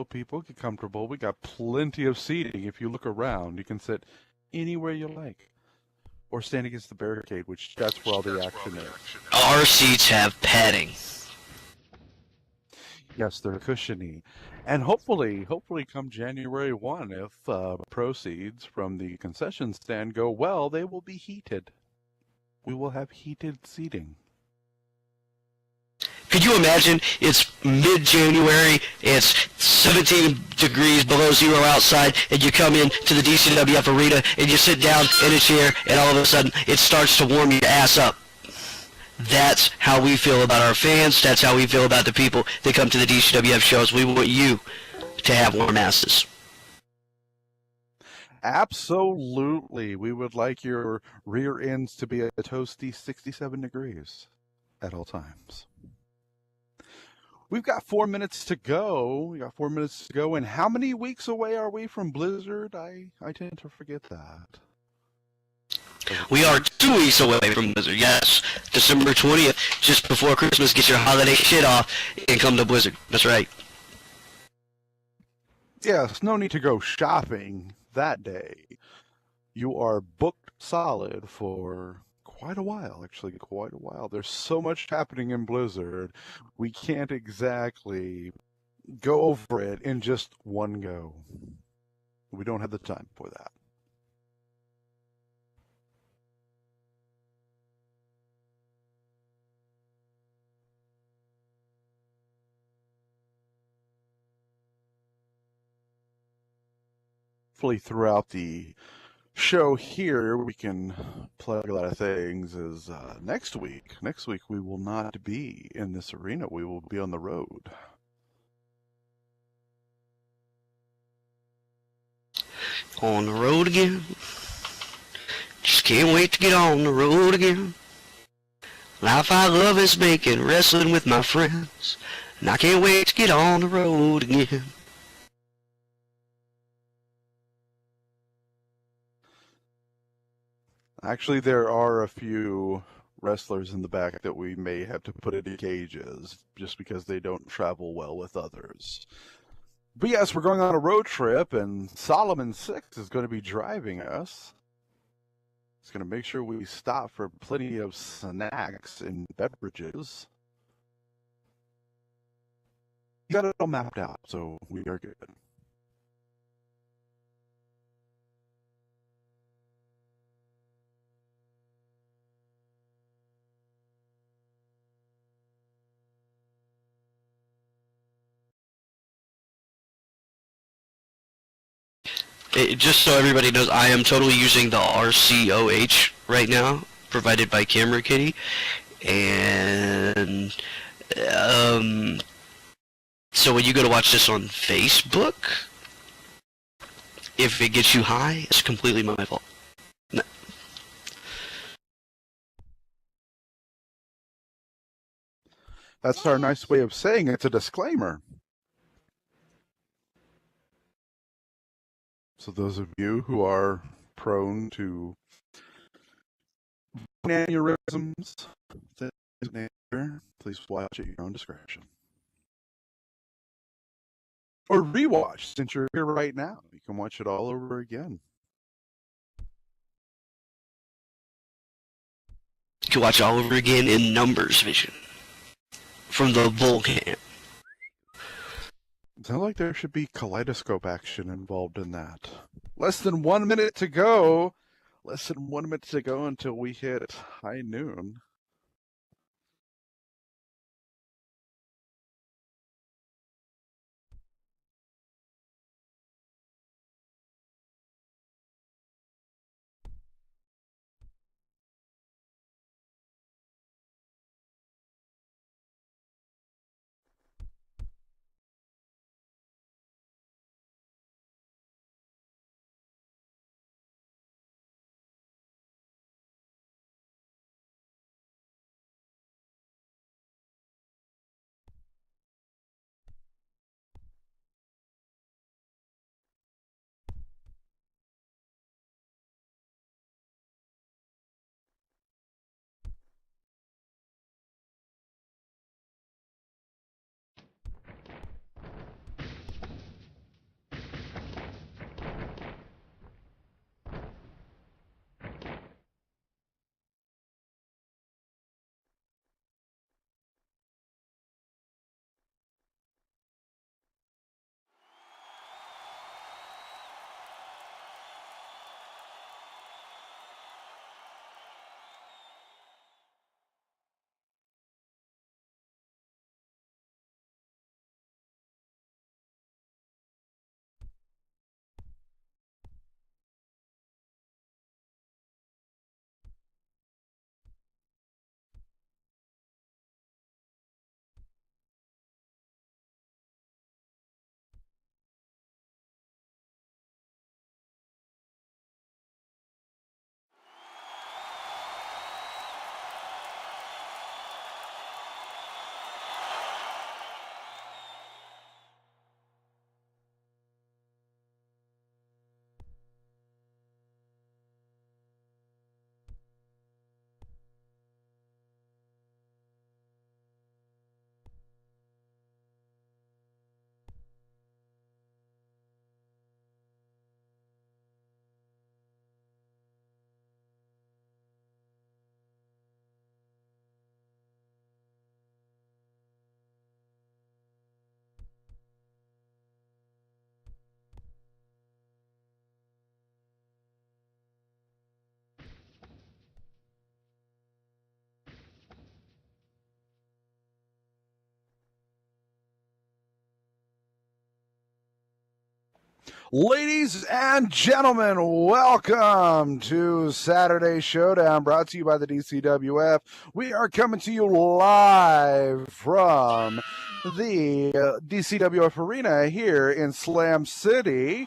hello, people. Get comfortable. We got plenty of seating. If you look around, you can sit anywhere you like. Or stand against the barricade, which that's where all the action is. Our seats have padding. Yes, they're cushiony. And hopefully come January 1, if proceeds from the concession stand go well, they will be heated. We will have heated seating. Could you imagine? It's mid-January, it's 17 degrees below zero outside, and you come in to the DCWF arena, and you sit down in a chair, and all of a sudden, it starts to warm your ass up. That's how we feel about our fans. That's how we feel about the people that come to the DCWF shows. We want you to have warm asses. Absolutely. We would like your rear ends to be a toasty 67 degrees at all times. We've got 4 minutes to go. And how many weeks away are we from Blizzard? I tend to forget that. We are 2 weeks away from Blizzard, yes. December 20th, just before Christmas. Get your holiday shit off and come to Blizzard. That's right. Yes, no need to go shopping that day. You are booked solid for quite a while, actually, quite a while. There's so much happening in Blizzard, we can't exactly go over it in just one go. We don't have the time for that. Hopefully throughout the show here we can plug a lot of things. Is next week we will not be in this arena. We will be on the road. On the road again. Just can't wait to get on the road again. Life I love is making wrestling with my friends, and I can't wait to get on the road again. Actually, there are a few wrestlers in the back that we may have to put into cages just because they don't travel well with others. But yes, we're going on a road trip, and Solomon 6 is going to be driving us. He's going to make sure we stop for plenty of snacks and beverages. We got it all mapped out, so we are good. Just so everybody knows, I am totally using the RCOH right now, provided by Camera Kitty, and so when you go to watch this on Facebook, if it gets you high, it's completely my fault. No. That's our nice way of saying it's a disclaimer. So those of you who are prone to aneurysms, please watch at your own discretion. Or rewatch, since you're here right now. You can watch it all over again. You can watch it all over again in numbers vision from the bull camp. Sounds like there should be kaleidoscope action involved in that. Less than 1 minute to go. Less than 1 minute to go until we hit high noon. Ladies and gentlemen, welcome to Saturday Showdown, brought to you by the DCWF. We are coming to you live from the DCWF Arena here in Slam City.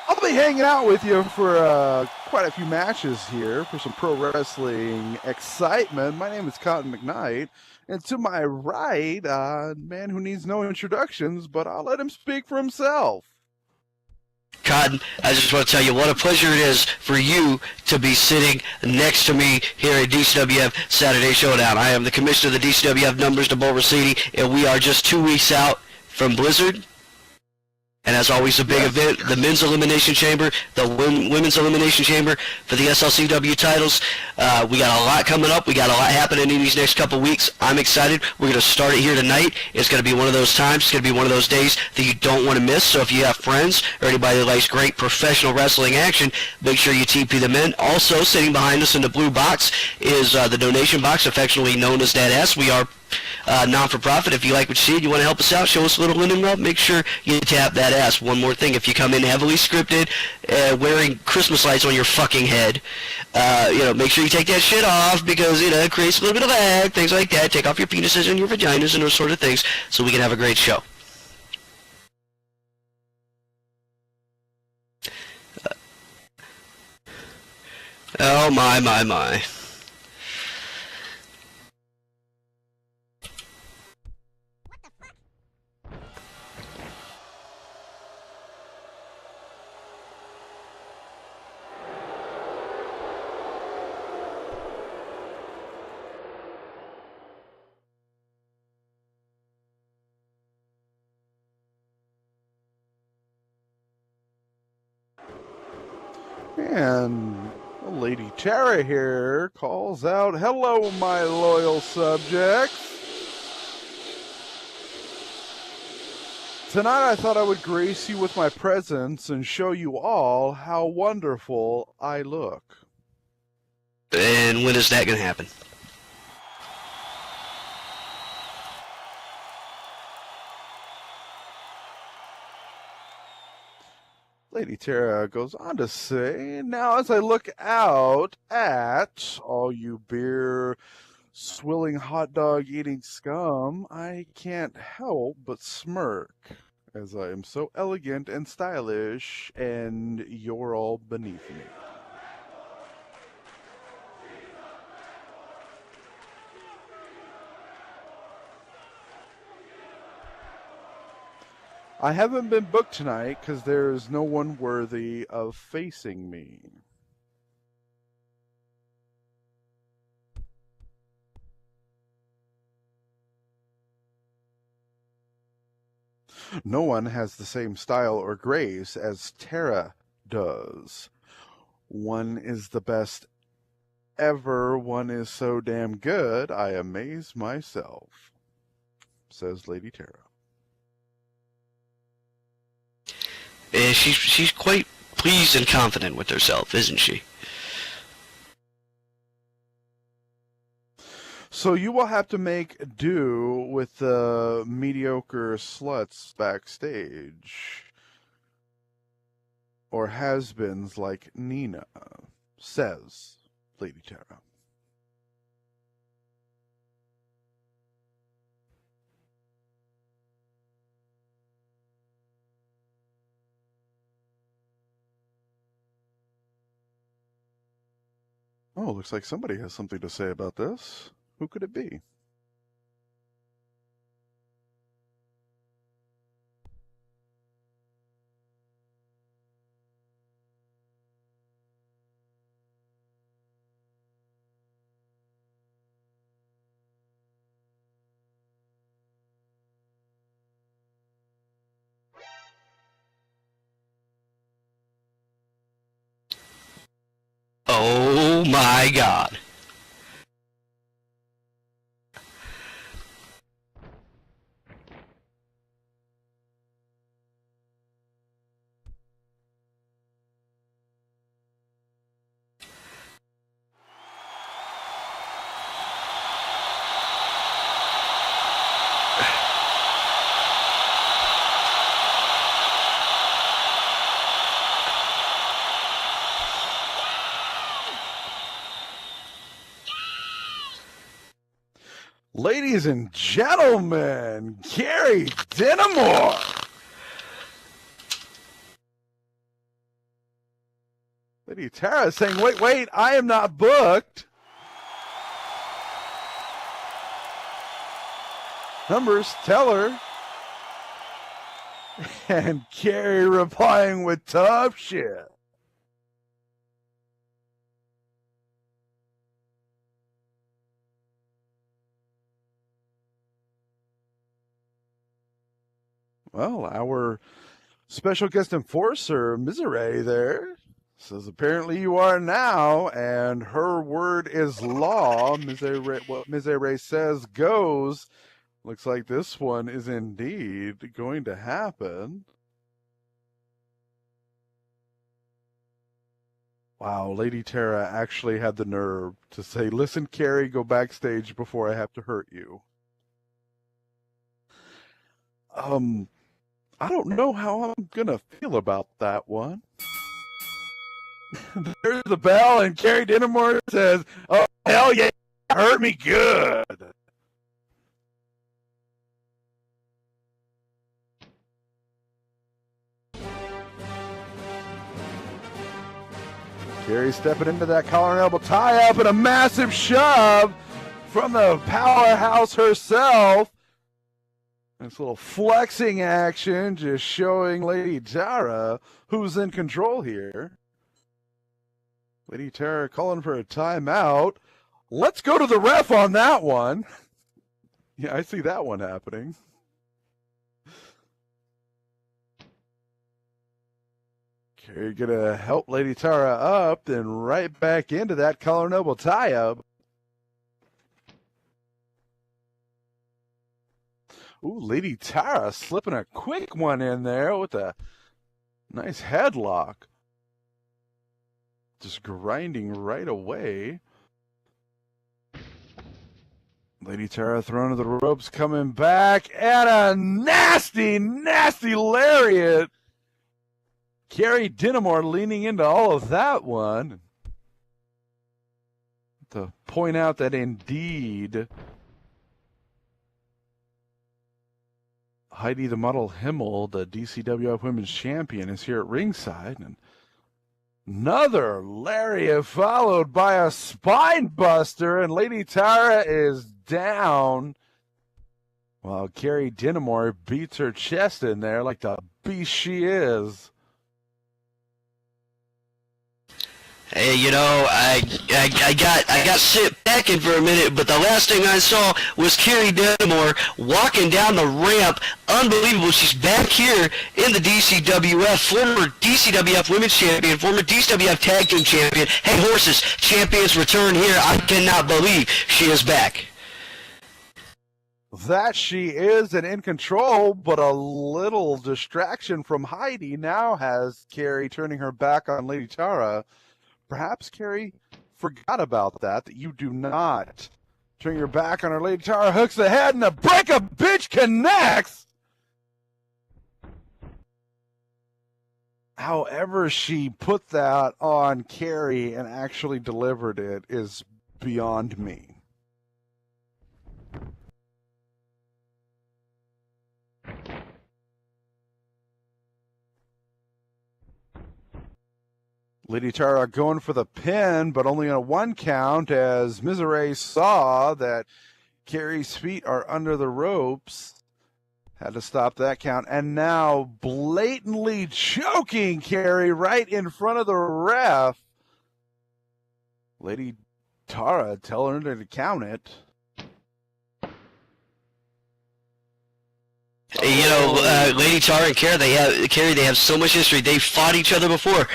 I'll be hanging out with you for quite a few matches here for some pro wrestling excitement. My name is Cotton McKnight, and to my right, a man who needs no introductions, but I'll let him speak for himself. Cotton, I just want to tell you what a pleasure it is for you to be sitting next to me here at DCWF Saturday Showdown. I am the commissioner of the DCWF Numbers to Boulder City, and we are just 2 weeks out from Blizzard. And as always, a big event, the men's elimination chamber, the women's elimination chamber for the SLCW titles. We got a lot coming up. We got a lot happening in these next couple weeks. I'm excited. We're going to start it here tonight. It's going to be one of those times. It's going to be one of those days that you don't want to miss. So if you have friends or anybody that likes great professional wrestling action, make sure you TP them in. Also, sitting behind us in the blue box is the donation box, affectionately known as That S. We are non-for-profit. If you like what you see and you want to help us out, show us a little lending love, make sure you tap that ass. One more thing, if you come in heavily scripted, wearing Christmas lights on your fucking head, make sure you take that shit off because, it creates a little bit of lag, things like that. Take off your penises and your vaginas and those sort of things so we can have a great show. Oh, my. And Lady Tara here calls out, "Hello, my loyal subjects. Tonight I thought I would grace you with my presence and show you all how wonderful I look." And when is that going to happen? Lady Tara goes on to say, "Now as I look out at all you beer swilling hot dog eating scum, I can't help but smirk, as I am so elegant and stylish, and you're all beneath me." "I haven't been booked tonight because there's no one worthy of facing me." "No one has the same style or grace as Tara does. One is the best ever. One is so damn good, I amaze myself," says Lady Tara. She's quite pleased and confident with herself, isn't she? "So you will have to make do with the mediocre sluts backstage, or has-beens like Nina," says Lady Tara. Oh, looks like somebody has something to say about this. Who could it be? Oh my God. Ladies and gentlemen, Gary Dinamore. Lady Tara saying, wait, I am not booked. Numbers tell her. And Carrie replying with tough shit. Well, our special guest enforcer, Misery, there says apparently you are now, and her word is law. What Misery says goes. Looks like this one is indeed going to happen. Wow, Lady Tara actually had the nerve to say, listen, Carrie, go backstage before I have to hurt you. I don't know how I'm going to feel about that one. There's the bell, and Carrie Dinamore says, oh, hell yeah, hurt me good. Carrie stepping into that collar and elbow tie-up and a massive shove from the powerhouse herself. This little flexing action just showing Lady Tara who's in control here. Lady Tara calling for a timeout. Let's go to the ref on that one. Yeah, I see that one happening. Carrie gonna help Lady Tara up, then right back into that collar and elbow tie-up. Ooh, Lady Tara slipping a quick one in there with a nice headlock. Just grinding right away. Lady Tara thrown to the ropes, coming back, and a nasty, nasty lariat. Carrie Dinamore leaning into all of that one. To point out that indeed Heidi the Model Himmel, the DCWF Women's Champion, is here at ringside. And another lariat followed by a spine buster, and Lady Tara is down while Carrie Dinamore beats her chest in there like the beast she is. Hey, you know, I got sit back in for a minute, but the last thing I saw was Carrie Dinamore walking down the ramp. Unbelievable. She's back here in the DCWF, former DCWF Women's Champion, former DCWF Tag Team Champion. Hey, horses, champions return here. I cannot believe she is back. That she is and in control, but a little distraction from Heidi now has Carrie turning her back on Lady Tara. Perhaps Carrie forgot about that you do not turn your back on her. Lady Tara hooks the head, and the break-a-bitch connects. However she put that on Carrie and actually delivered it is beyond me. Lady Tara going for the pin, but only on a one count, as Misery saw that Carrie's feet are under the ropes. Had to stop that count. And now blatantly choking Carrie right in front of the ref. Lady Tara telling her to count it. You know, Lady Tara and Carrie, they have so much history. They fought each other before,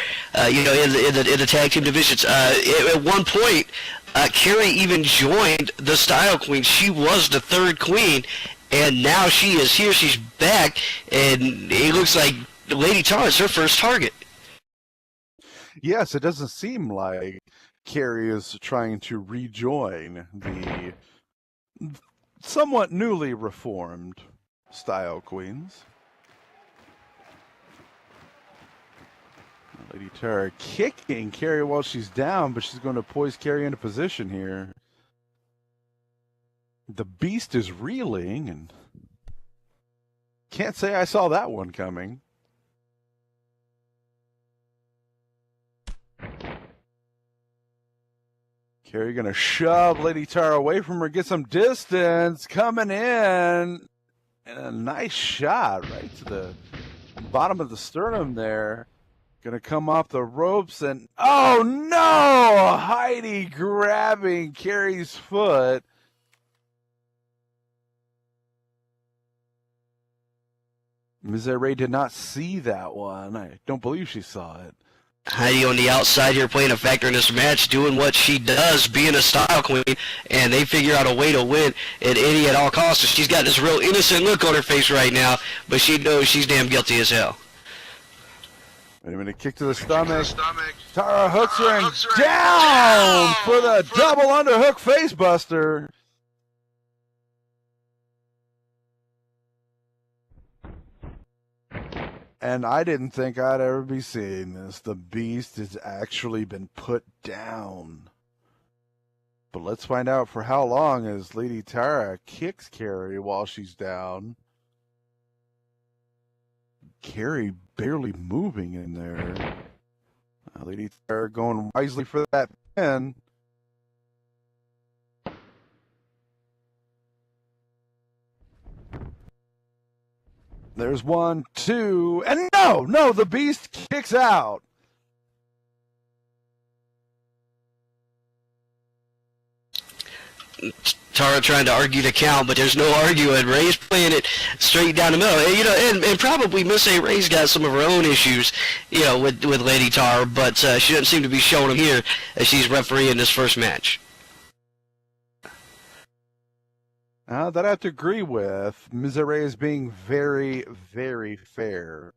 you know, in the tag team divisions. At one point, Carrie even joined the Style Queen. She was the third queen, and now she is here. She's back, and it looks like Lady Tara is her first target. Yes, it doesn't seem like Carrie is trying to rejoin the somewhat newly reformed Style Queens. Lady Tara kicking Carrie while she's down, but she's going to poise Carrie into position here. The Beast is reeling, and can't say I saw that one coming. Carrie going to shove Lady Tara away from her, get some distance, coming in, and a nice shot right to the bottom of the sternum there. Going to come off the ropes, and oh no! Heidi grabbing Carrie's foot. Ms. Ray did not see that one. I don't believe she saw it. Heidi on the outside here playing a factor in this match, doing what she does, being a style queen, and they figure out a way to win at all costs. She's got this real innocent look on her face right now, but she knows she's damn guilty as hell. Wait a minute, kick to the stomach. Tara hooks her and down for the double underhook face buster. And I didn't think I'd ever be seeing this. The Beast has actually been put down. But let's find out for how long as Lady Tara kicks Carrie while she's down. Carrie barely moving in there. Lady Tara going wisely for that pin. There's 1, 2, and no, the Beast kicks out. Tara trying to argue the count, but there's no arguing. Ray's playing it straight down the middle. And, and probably Miss A. Ray's got some of her own issues, with Lady Tara, but she doesn't seem to be showing them here as she's refereeing this first match. That I have to agree with. Ms. Ray is being very, very fair.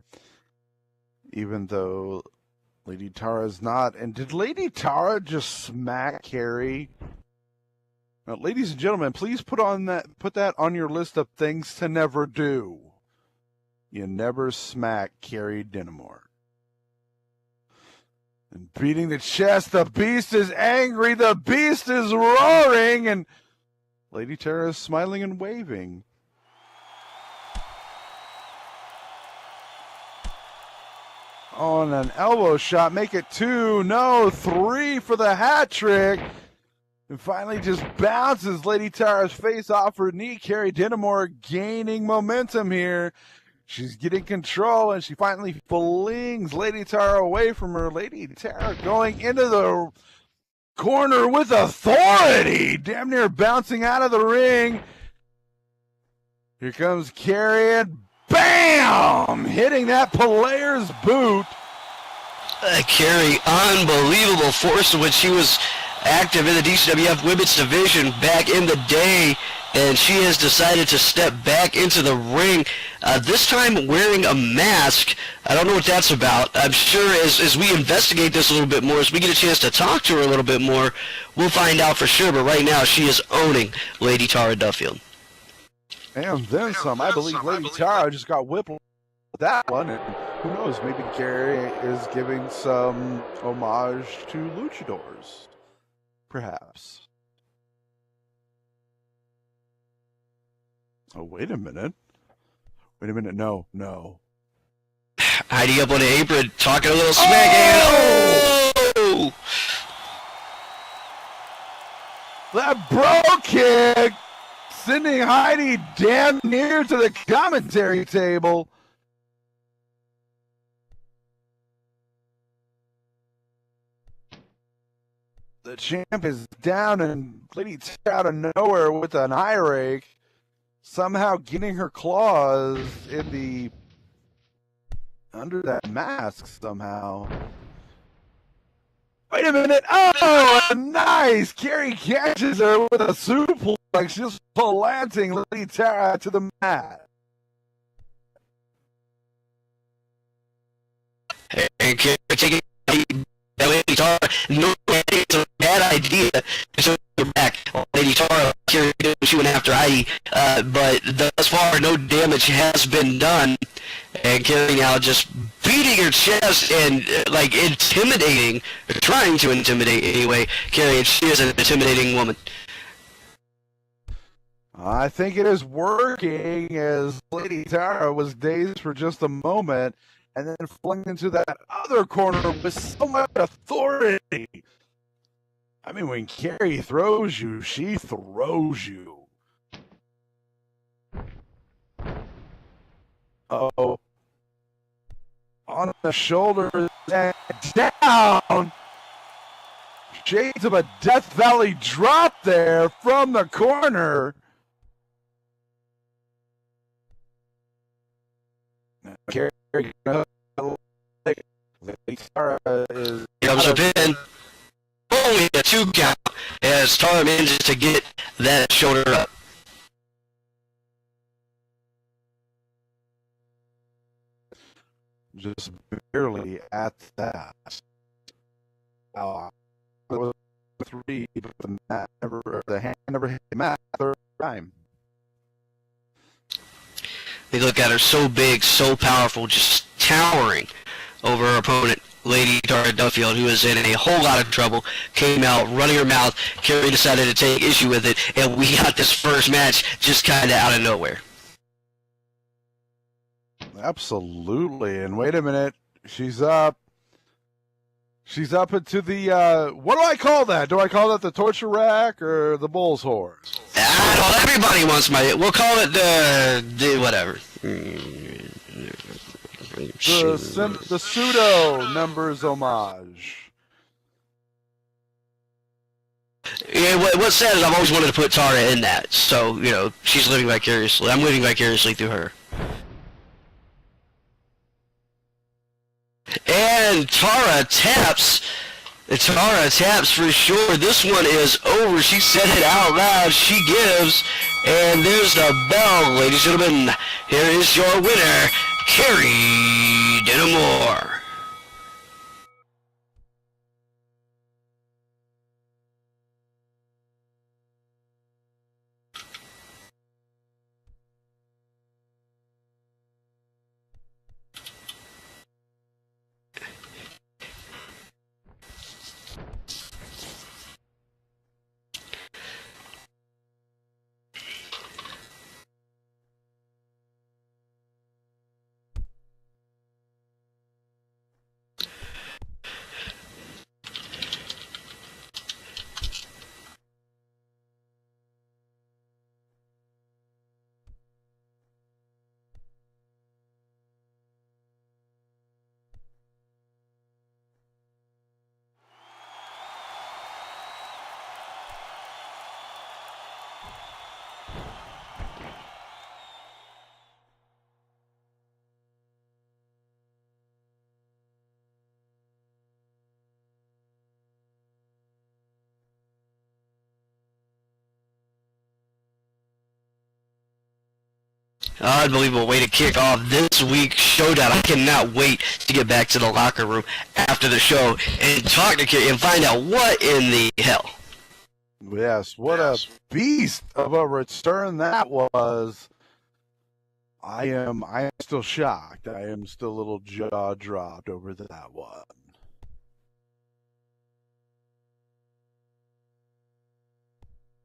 Even though Lady Tara is not. And did Lady Tara just smack Carrie? Now, ladies and gentlemen, please put that on your list of things to never do. You never smack Carrie Dinamore. And beating the chest, the Beast is angry, the Beast is roaring, and Lady Tara is smiling and waving. On an elbow shot, make it 2, no, 3 for the hat trick. And finally just bounces Lady Tara's face off her knee. Carrie Dinamore gaining momentum here. She's getting control, and she finally flings Lady Tara away from her. Lady Tara going into the corner with authority, damn near bouncing out of the ring. Here comes Carrie, and bam! Hitting that player's boot. Carrie, unbelievable force when she was active in the DCWF Women's Division back in the day, and she has decided to step back into the ring, this time wearing a mask. I don't know what that's about. I'm sure as we investigate this a little bit more, as we get a chance to talk to her a little bit more, we'll find out for sure, but right now she is owning Lady Tara Duffield. And then some. I believe Lady Tara just got whipped with that one, and who knows, maybe Carrie is giving some homage to luchadors. Perhaps. Oh, wait a minute. No. Heidi up on the apron, talking a little smack. Oh! That bro kick sending Heidi damn near to the commentary table. The champ is down, and Lady Tara out of nowhere with an eye rake, somehow getting her claws in under that mask somehow. Wait a minute! Oh, nice! Carrie catches her with a suplex, just planting Lady Tara to the mat. And Carrie taking Lady Tara, no, it's a bad idea to show her back. Lady Tara, Carrie, she went after Heidi, but thus far no damage has been done. And Carrie now just beating her chest and intimidating, or trying to intimidate anyway. Carrie, and she is an intimidating woman. I think it is working, as Lady Tara was dazed for just a moment and then flung into that other corner with so much authority. I mean, when Carrie throws you, she throws you. Oh, on the shoulders and down. Shades of a Death Valley drop there from the corner. Carrie is Comes a pin. Only a 2 count as Tara manages to get that shoulder up. just barely at that. Wow. It was 3, but the hand never hit the mat third time. They look at her so big, so powerful, just towering over her opponent, Lady Tara Duffield, who is in a whole lot of trouble, came out running her mouth. Carrie decided to take issue with it, and we got this first match just kind of out of nowhere. Absolutely. And wait a minute. She's up. She's up into the, what do I call that? Do I call that the torture rack or the bull's horse? Well, everybody wants we'll call it the whatever. The pseudo numbers homage. Yeah, what's sad is I've always wanted to put Tara in that. So, you know, she's living vicariously. I'm living vicariously through her. And Tara taps for sure. This one is over. She said it out loud. She gives. And there's the bell, ladies and gentlemen. Here is your winner, Carrie Dinamore. Unbelievable way to kick off this week's Showdown. I cannot wait to get back to the locker room after the show and talk to Carrie and find out what in the hell. Yes, what a beast of a return that was. I am still shocked. I am still a little jaw dropped over that one.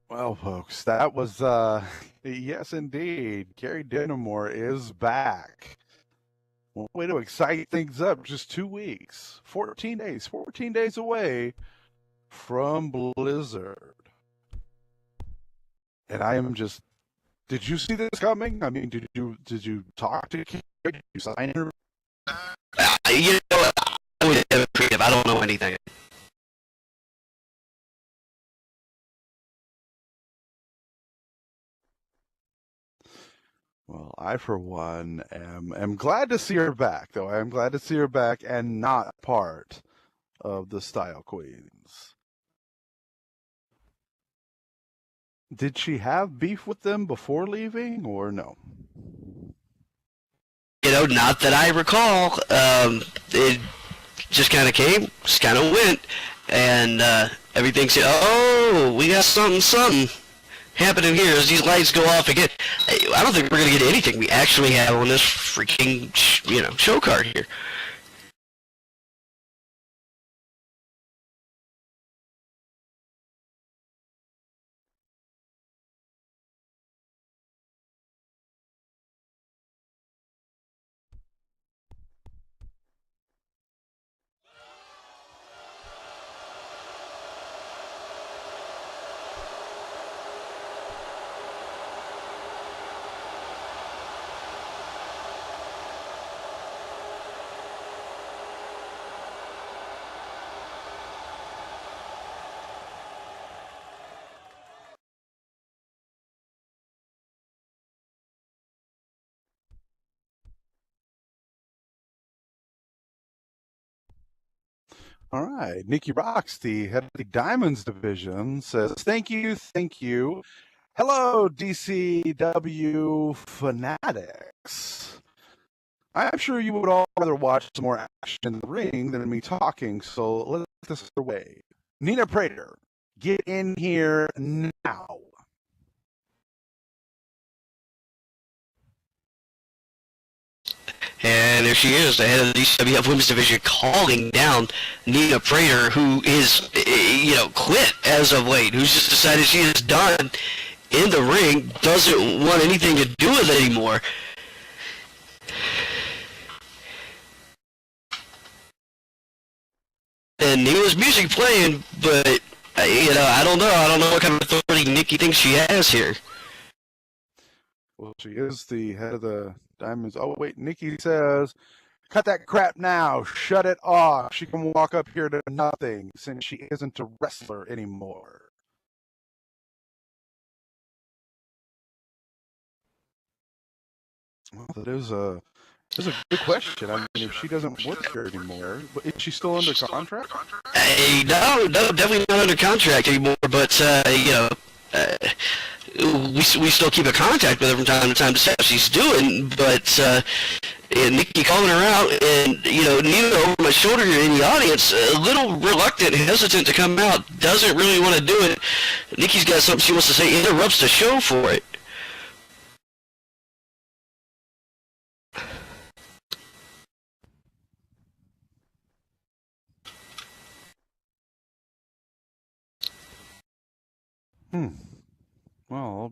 Well, folks, that was, yes, indeed. Carrie Dinamore is back. One way to excite things up, just 2 weeks, 14 days away from Blizzard. And I am just, did you see this coming? I mean, did you talk to Carrie? Did you sign her? You know, I don't know anything. Well, I, for one, am glad to see her back, though. I am glad to see her back and not part of the Style Queens. Did she have beef with them before leaving, or no? You know, not that I recall. It just kind of came, just kind of went, and everything said, "Oh, we got something happening here." As these lights go off again, I don't think we're gonna get anything we actually have on this freaking, show card here. All right. Nikki Rocks, the head of the Diamonds division, says, thank you. Hello, DCW fanatics. I'm sure you would all rather watch some more action in the ring than me talking, so let's get this away. Nina Prater, get in here now. And there she is, the head of the DCWF Women's Division, calling down Nina Prater, who is, quit as of late, who's just decided she is done in the ring, doesn't want anything to do with it anymore. And Nina's music playing, but, I don't know what kind of authority Nikki thinks she has here. Well, she is the head of the Diamonds. Oh, wait, Nikki says, cut that crap now. Shut it off. She can walk up here to nothing since she isn't a wrestler anymore. Well, that is a good question. I mean, if she doesn't work here anymore, but is she still under contract? No, definitely not under contract anymore, but, we still keep in contact with her from time to time to see how she's doing, but Nikki calling her out, and Nina over my shoulder here in the audience, a little reluctant, hesitant to come out, doesn't really want to do it. Nikki's got something she wants to say, interrupts the show for it. Well,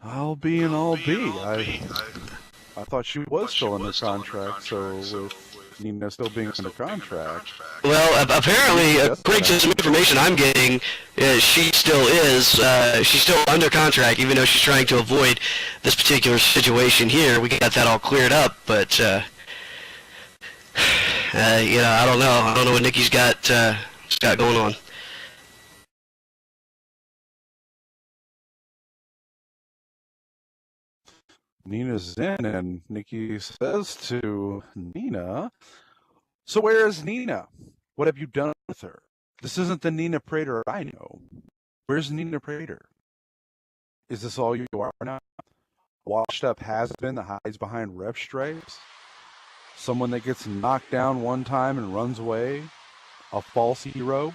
I'll be. I thought she was still under contract, so with Nina still being under contract. Well, apparently, according to some information I'm getting, she still is. She's still under contract, even though she's trying to avoid this particular situation here. We got that all cleared up, but I don't know. I don't know what Nikki's got going on. Nina's in, and Nikki says to Nina, so where is Nina? What have you done with her? This isn't the Nina Prater I know. Where's Nina Prater? Is this all you are now? Washed up has-been that hides behind ref stripes? Someone that gets knocked down one time and runs away? A false hero?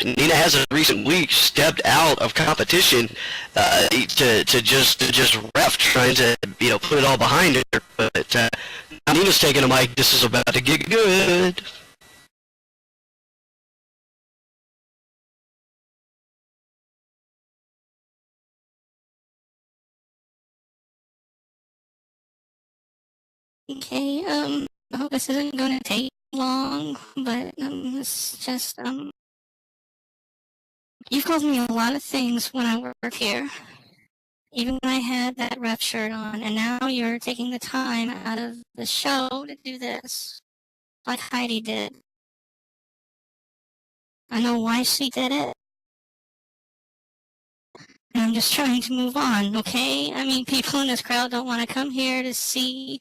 Nina has in recent weeks stepped out of competition to just ref, trying to put it all behind her. But Nina's taking a mic. This is about to get good. Okay, I hope this isn't gonna take long, but it's just you've called me a lot of things when I work here, even when I had that ref shirt on, and now you're taking the time out of the show to do this, like Heidi did. I know why she did it, and I'm just trying to move on, okay? I mean, people in this crowd don't want to come here to see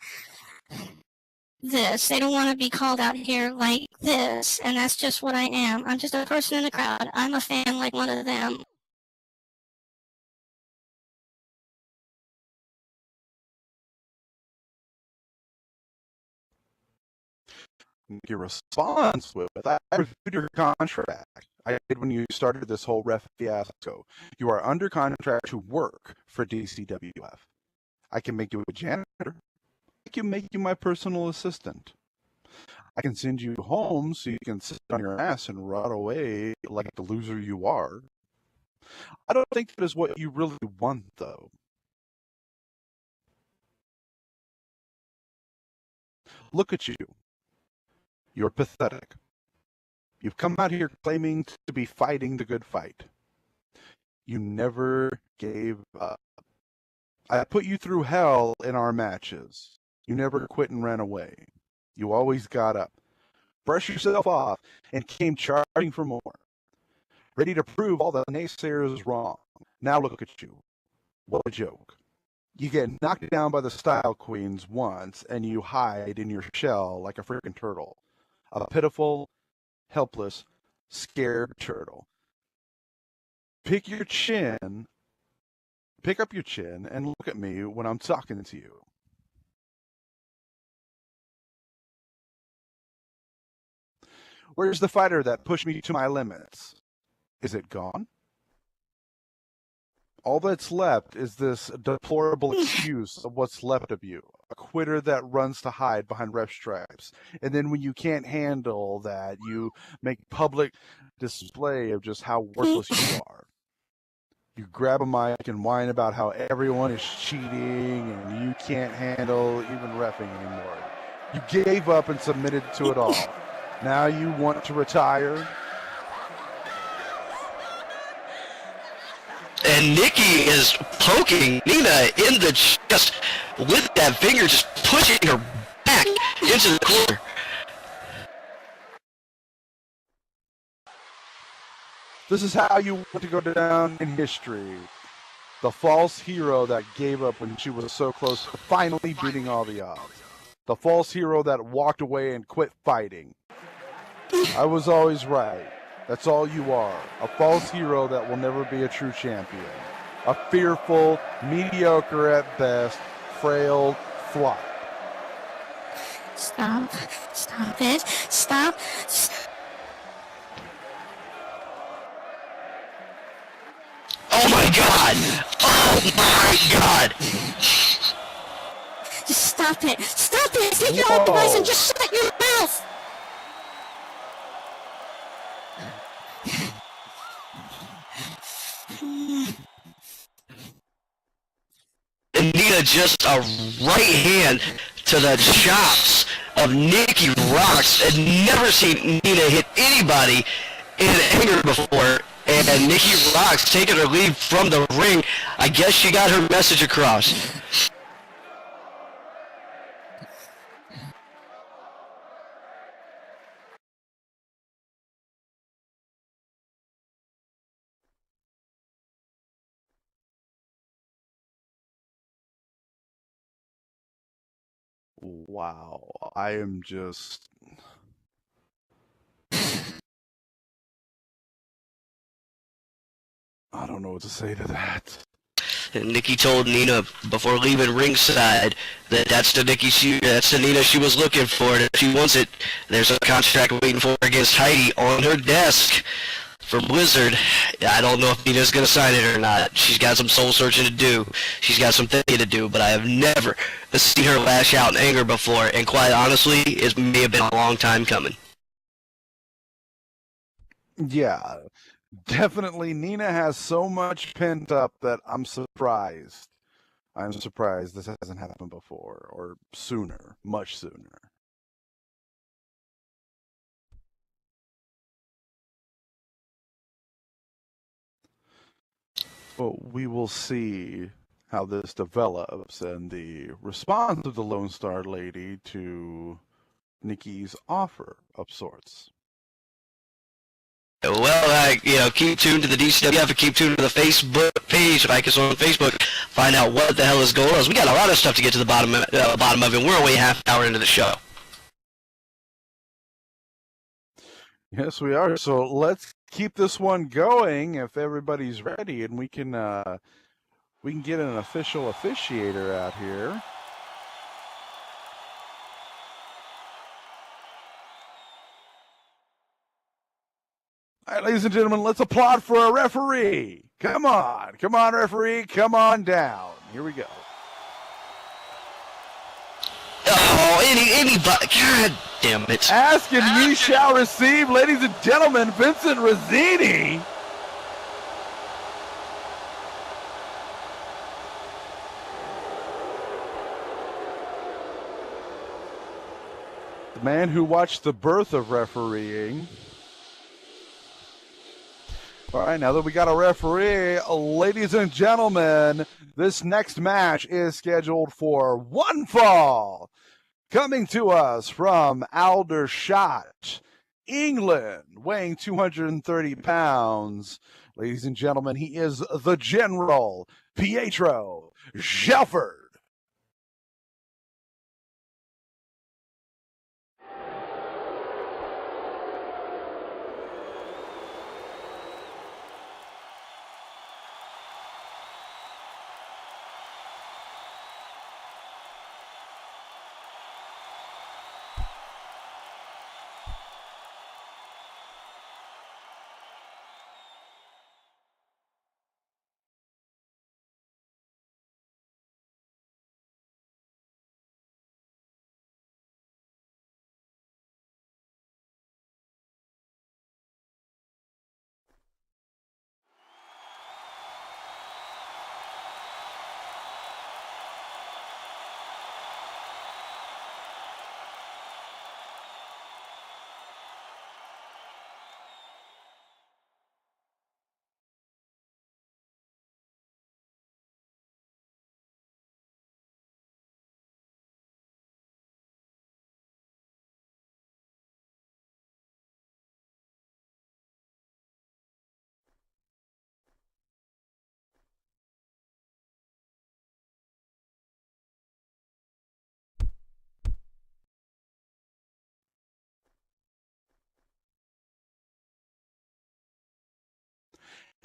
this. They don't want to be called out here like this, and that's just what I am. I'm just a person in the crowd. I'm a fan like one of them. Your response with, I reviewed your contract. I did when you started this whole ref fiasco. You are under contract to work for DCWF. I can make you a janitor. I can make you my personal assistant. I can send you home so you can sit on your ass and rot away like the loser you are. I don't think that is what you really want, though. Look at you. You're pathetic. You've come out here claiming to be fighting the good fight. You never gave up. I put you through hell in our matches. You never quit and ran away. You always got up, brushed yourself off, and came charging for more. ready to prove all the naysayers wrong. Now look at you. What a joke. You get knocked down by the Style Queens once, and you hide in your shell like a freaking turtle. A pitiful, helpless, scared turtle. Pick up your chin, and look at me when I'm talking to you. Where's the fighter that pushed me to my limits? Is it gone? All that's left is this deplorable excuse of what's left of you. A quitter that runs to hide behind ref stripes. And then when you can't handle that, you make public display of just how worthless you are. You grab a mic and whine about how everyone is cheating and you can't handle even reffing anymore. You gave up and submitted to it all. Now you want to retire? And Nikki is poking Nina in the chest with that finger, just pushing her back into the corner. This is how you want to go down in history. The false hero that gave up when she was so close to finally beating all the odds. The false hero that walked away and quit fighting. I was always right. That's all you are. A false hero that will never be a true champion. A fearful, mediocre at best, frail flop. Stop. Stop it. Stop. Oh my God! Oh my God! Just stop it. Stop it. Take your own device and just shut your mouth. And Nina just a right hand to the chops of Nikki Rocks. I'd never seen Nina hit anybody in anger before. And Nikki Rocks taking her lead from the ring. I guess she got her message across. Wow. I am just... I don't know what to say to that. And Nikki told Nina before leaving ringside that that's the Nina she was looking for. And if she wants it, there's a contract waiting for her against Heidi on her desk for Blizzard. I don't know if Nina's going to sign it or not. She's got some soul searching to do. She's got some thinking to do, but I have never seen her lash out in anger before. And quite honestly, it may have been a long time coming. Yeah. Definitely, Nina has so much pent up that I'm surprised. I'm surprised this hasn't happened before, or sooner, much sooner. Well, we will see how this develops and the response of the Lone Star Lady to Nikki's offer of sorts. Well, keep tuned to the DCWF and keep tuned to the Facebook page. Like us on Facebook, find out what the hell is going on. We got a lot of stuff to get to the bottom of it. We're only a half hour into the show. Yes, we are. So let's keep this one going if everybody's ready, and we can get an official officiator out here. All right, ladies and gentlemen, let's applaud for our referee. Come on, referee, come on down. Here we go. Oh, anybody, God damn it. Ask and ye shall receive, ladies and gentlemen, Vincent Rossini. The man who watched the birth of refereeing. All right, now that we got a referee, ladies and gentlemen, this next match is scheduled for one fall. Coming to us from Aldershot England, weighing 230 pounds. Ladies and gentlemen, he is the General, Pietro Shelford.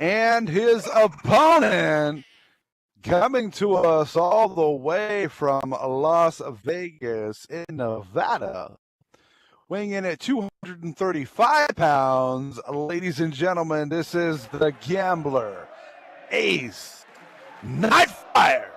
And his opponent, coming to us all the way from Las Vegas in Nevada, weighing in at 235 pounds, ladies and gentlemen, this is the Gambler, Ace Nightfire.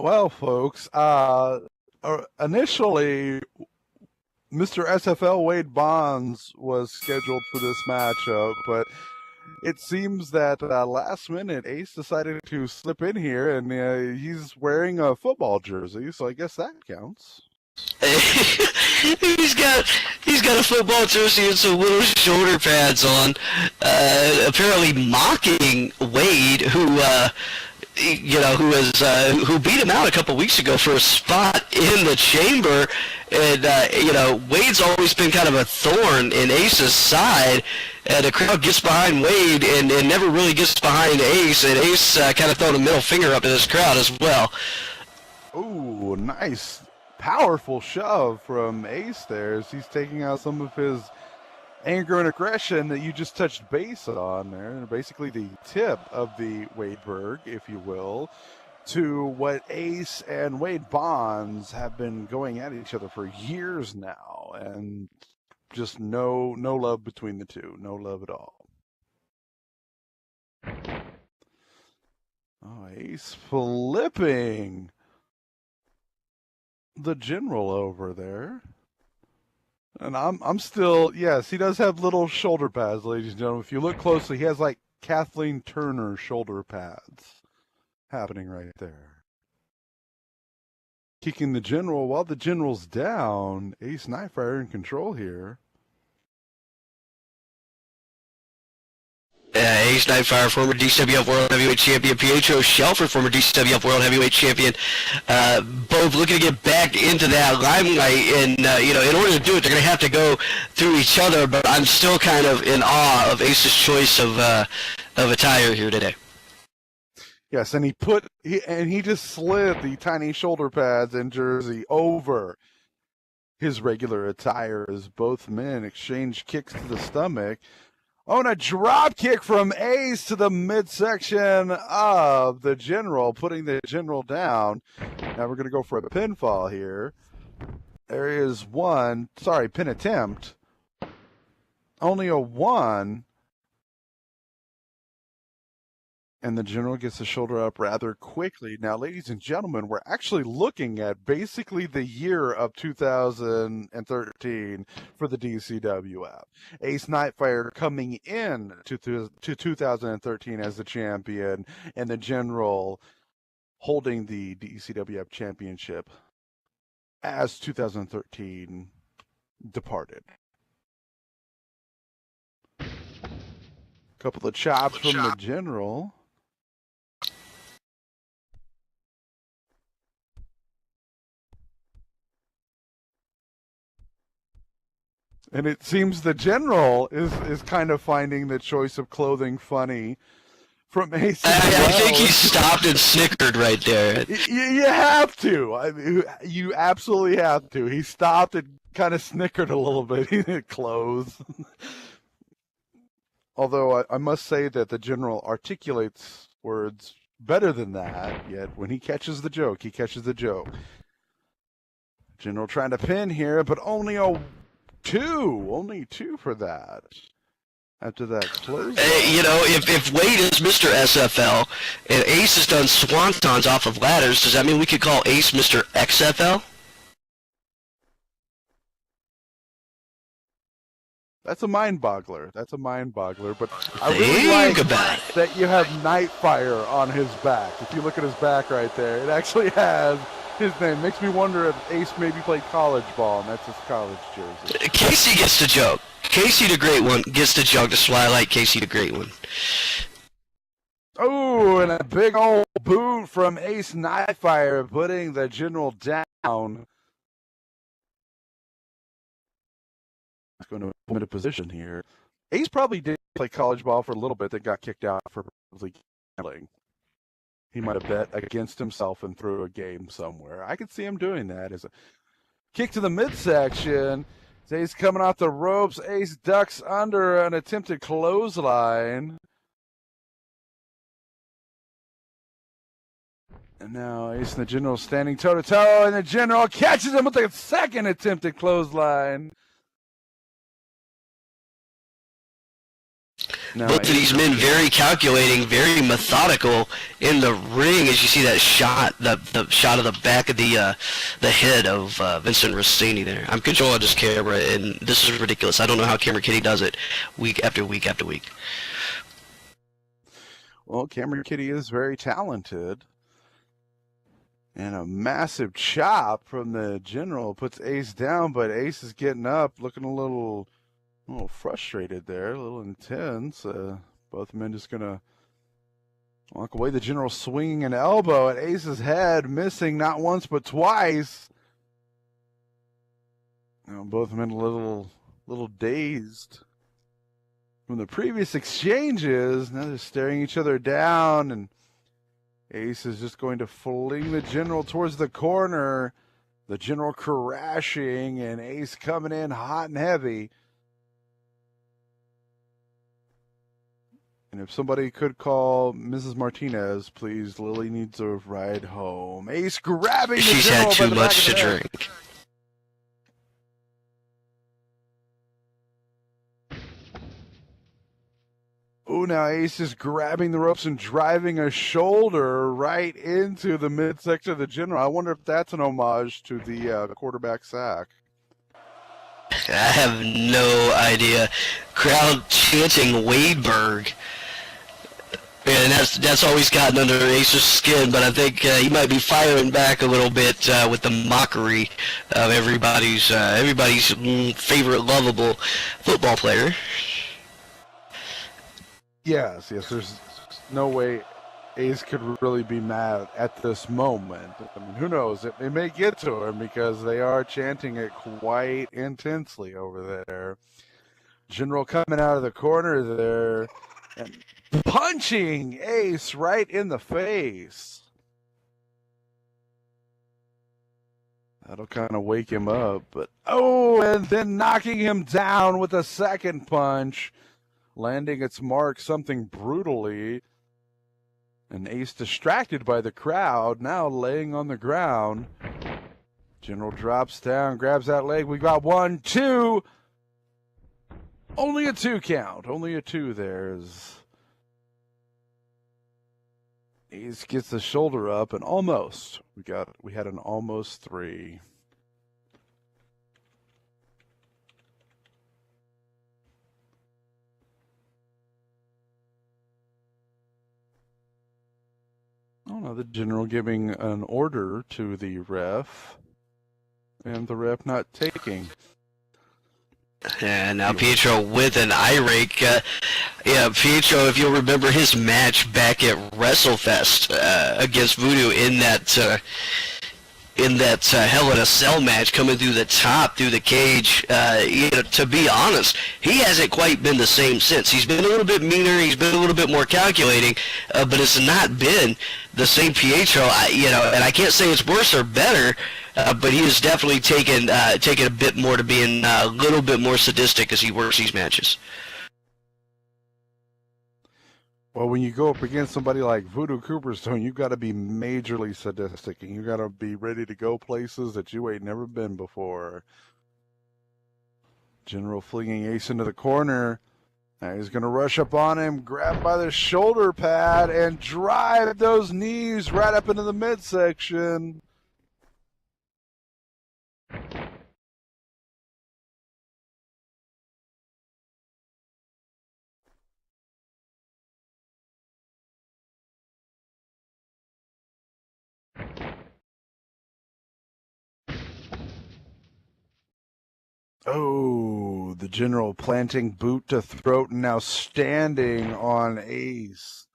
Well, folks, initially, Mr. SFL Wade Bonds was scheduled for this matchup, but it seems that last minute Ace decided to slip in here, and he's wearing a football jersey, so I guess that counts. he's got a football jersey and some little shoulder pads on, apparently mocking Wade, who beat him out a couple weeks ago for a spot in the chamber. And Wade's always been kind of a thorn in Ace's side. The crowd gets behind Wade and never really gets behind Ace, and Ace kind of throwing a middle finger up to this crowd as well. Ooh, nice, powerful shove from Ace there as he's taking out some of his anger and aggression that you just touched base on there. Basically the tip of the Wadeberg, if you will, to what Ace and Wade Bonds have been going at each other for years now, and just no love between the two. No love at all. Oh, Ace flipping the General over there. And I'm still, yes, he does have little shoulder pads, ladies and gentlemen. If you look closely, he has like Kathleen Turner shoulder pads happening right there. Kicking the General while the General's down. Ace Nightfire in control here. Ace Nightfire, former DCWF World Heavyweight Champion, Pietro Shelford, former DCWF World Heavyweight Champion, both looking to get back into that limelight. And, in order to do it, they're going to have to go through each other. But I'm still kind of in awe of Ace's choice of attire here today. Yes, and he just slid the tiny shoulder pads and jersey over his regular attire as both men exchange kicks to the stomach. Oh, and a drop kick from Ace to the midsection of the General, putting the General down. Now we're going to go for a pinfall here. There is pin attempt. Only a 1. And the General gets the shoulder up rather quickly. Now, ladies and gentlemen, we're actually looking at basically the year of 2013 for the DCWF. Ace Nightfire coming in to 2013 as the champion, and the General holding the DCWF championship as 2013 departed. Couple of chops from the General. And it seems the General is kind of finding the choice of clothing funny from Ace. I think he stopped and snickered right there. You have to. I mean, you absolutely have to. He stopped and kind of snickered a little bit. He didn't close. Although I must say that the General articulates words better than that, yet when he catches the joke, he catches the joke. General trying to pin here, but only only two for that. After that close. If Wade is Mr. SFL and Ace has done swantons off of ladders, does that mean we could call Ace Mr. XFL? That's a mind boggler. But I really like that you have Nightfire on his back. If you look at his back right there, it actually has his name. Makes me wonder if Ace maybe played college ball, and that's his college jersey. Casey gets the joke. Casey the Great One gets the joke. That's why I like Casey the Great One. Oh, and a big old boot from Ace Nightfire, putting the General down. He's going to put him in a position here. Ace probably did play college ball for a little bit, then got kicked out for gambling. He might have bet against himself and threw a game somewhere. I could see him doing that. As a kick to the midsection. Ace coming off the ropes. Ace ducks under an attempted clothesline. And now Ace and the General standing toe-to-toe, and the General catches him with a second attempted clothesline. Now, both of these men very calculating, very methodical in the ring. As you see that shot, the shot of the back of the head of Vincent Rossini there. I'm controlling this camera, and this is ridiculous. I don't know how Camera Kitty does it week after week after week. Well, Camera Kitty is very talented. And a massive chop from the General puts Ace down, but Ace is getting up, looking a little frustrated there, a little intense. Both men just going to walk away. The General swinging an elbow at Ace's head, missing not once but twice. Both men a little dazed from the previous exchanges. Now they're staring each other down, and Ace is just going to fling the General towards the corner. The General crashing, and Ace coming in hot and heavy. And if somebody could call Mrs. Martinez, please. Lily needs a ride home. Ace grabbing the She's General had too by the much back to of the head. drink. Oh, now Ace is grabbing the ropes and driving a shoulder right into the midsection of the General. I wonder if that's an homage to the quarterback sack. I have no idea. Crowd chanting Wadeberg. And that's always gotten under Ace's skin, but I think he might be firing back a little bit with the mockery of everybody's favorite lovable football player. Yes, there's no way Ace could really be mad at this moment. I mean, who knows? It may get to him because they are chanting it quite intensely over there. General coming out of the corner there and punching Ace right in the face. That'll kind of wake him up. And then knocking him down with a second punch. landing its mark something brutally. And Ace, distracted by the crowd, now laying on the ground. General drops down, grabs that leg. We got 1, 2. Only a 2 count. Only a 2 there. Ace gets the shoulder up and almost. We had an almost 3. I don't know, the general giving an order to the ref, and the ref not taking. And now Pietro with an eye rake. Pietro, if you'll remember his match back at WrestleFest against Voodoo in that Hell in a Cell match, coming through the top, through the cage, to be honest, he hasn't quite been the same since. He's been a little bit meaner, he's been a little bit more calculating, but it's not been the same Pietro, and I can't say it's worse or better, but he has definitely taken a bit more to being a little bit more sadistic as he works these matches. Well, when you go up against somebody like Voodoo Cooperstone, you've got to be majorly sadistic, and you got to be ready to go places that you ain't never been before. General flinging Ace into the corner. Now he's going to rush up on him, grab by the shoulder pad, and drive those knees right up into the midsection. Oh, the general planting boot to throat and now standing on Ace.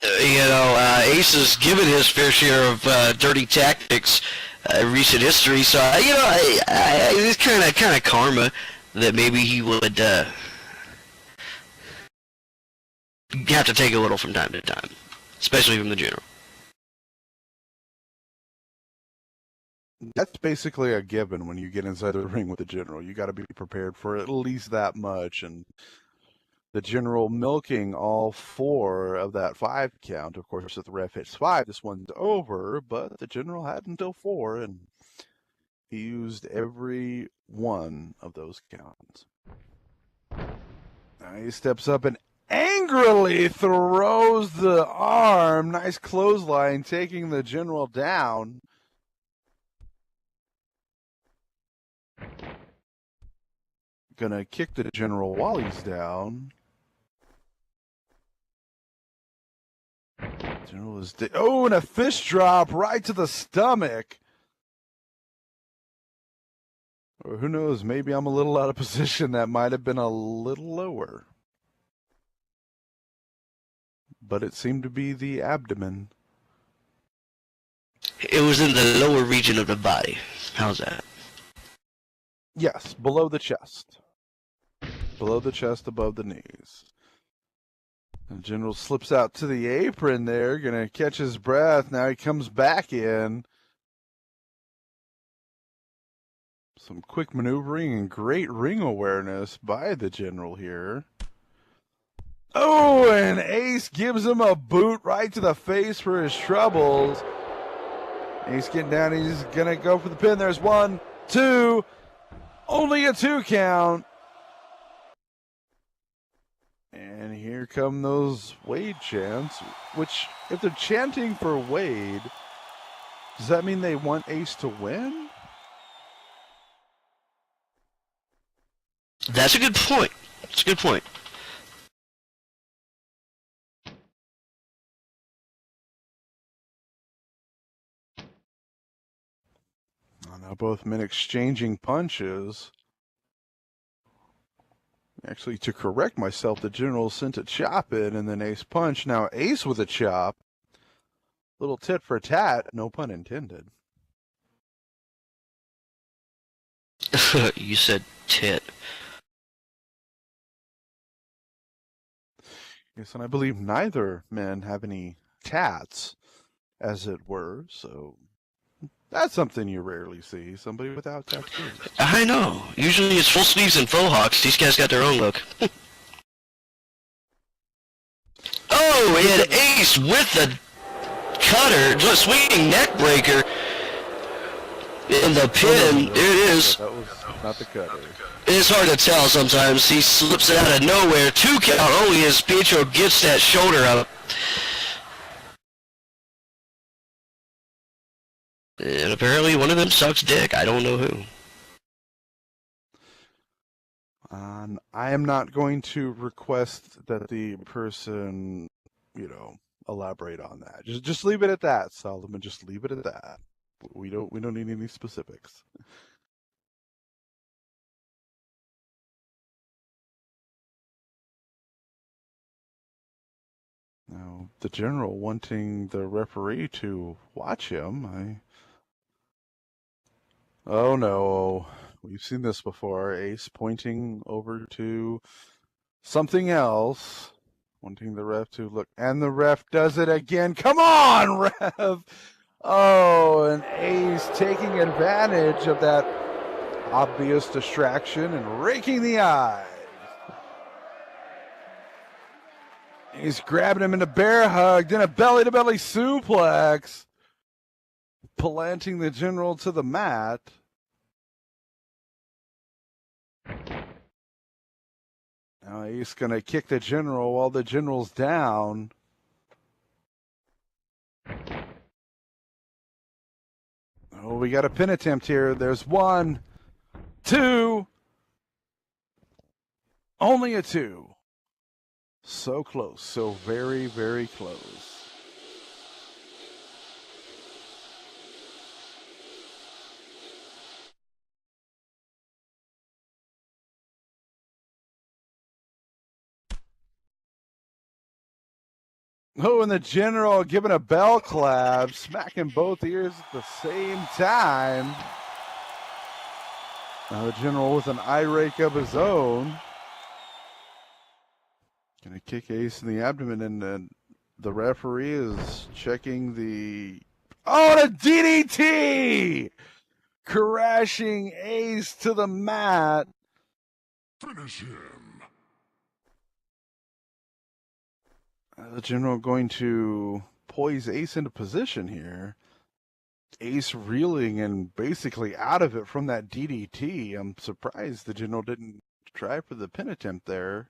Ace has given his fair share of dirty tactics in recent history, so it's kind of karma that maybe he would have to take a little from time to time, especially from the general. That's basically a given when you get inside the ring with the general. You got to be prepared for at least that much, and the general milking all 4 of that 5 count. Of course, if the ref hits 5, this one's over, but the general had until 4, and he used every one of those counts. Now he steps up and angrily throws the arm. Nice clothesline, taking the general down. Gonna kick the general while he's down. General is and a fist drop right to the stomach. Or who knows, maybe I'm a little out of position. That might have been a little lower. But it seemed to be the abdomen. It was in the lower region of the body. How's that? Yes, below the chest. Below the chest, above the knees. The general slips out to the apron there, gonna catch his breath. Now he comes back in. Some quick maneuvering and great ring awareness by the general here. Oh, and Ace gives him a boot right to the face for his troubles. Ace getting down, he's gonna go for the pin. There's 1, 2, only a 2 count. And here come those Wade chants, which, if they're chanting for Wade, does that mean they want Ace to win? That's a good point. That's a good point. Now both men exchanging punches. Actually, to correct myself, the general sent a chop in and then Ace punch. Now Ace with a chop. Little tit for tat, no pun intended. You said tit. Yes, and I believe neither men have any tats, as it were, so That's something you rarely see. Somebody without tattoos. I know. Usually it's full sleeves and faux hawks. These guys got their own look. Oh, and Ace with the cutter, just swinging neck breaker in the pin. There it is. That was not the cutter. It's hard to tell sometimes. He slips it out of nowhere. 2 count only as Pietro gets that shoulder up. And apparently one of them sucks dick. I don't know who. I am not going to request that the person, elaborate on that. Just leave it at that, Solomon. Just leave it at that. We don't need any specifics. Now, the general wanting the referee to watch him, Oh no, we've seen this before. Ace pointing over to something else, wanting the ref to look, and the ref does it again. Come on, ref! Oh, and Ace taking advantage of that obvious distraction and raking the eyes. He's grabbing him in a bear hug, then a belly-to-belly suplex, planting the general to the mat. Now Ace gonna kick the general while the general's down. Oh, we got a pin attempt here. There's 1, 2, only a 2. So close, so very, very close. Oh, and the general giving a bell clap, smacking both ears at the same time. Now the general with an eye rake of his own. Gonna kick Ace in the abdomen, and then the referee is checking the... Oh, and a DDT! Crashing Ace to the mat. Finish him. The general going to poise Ace into position here. Ace reeling and basically out of it from that DDT. I'm surprised the general didn't try for the pin attempt there.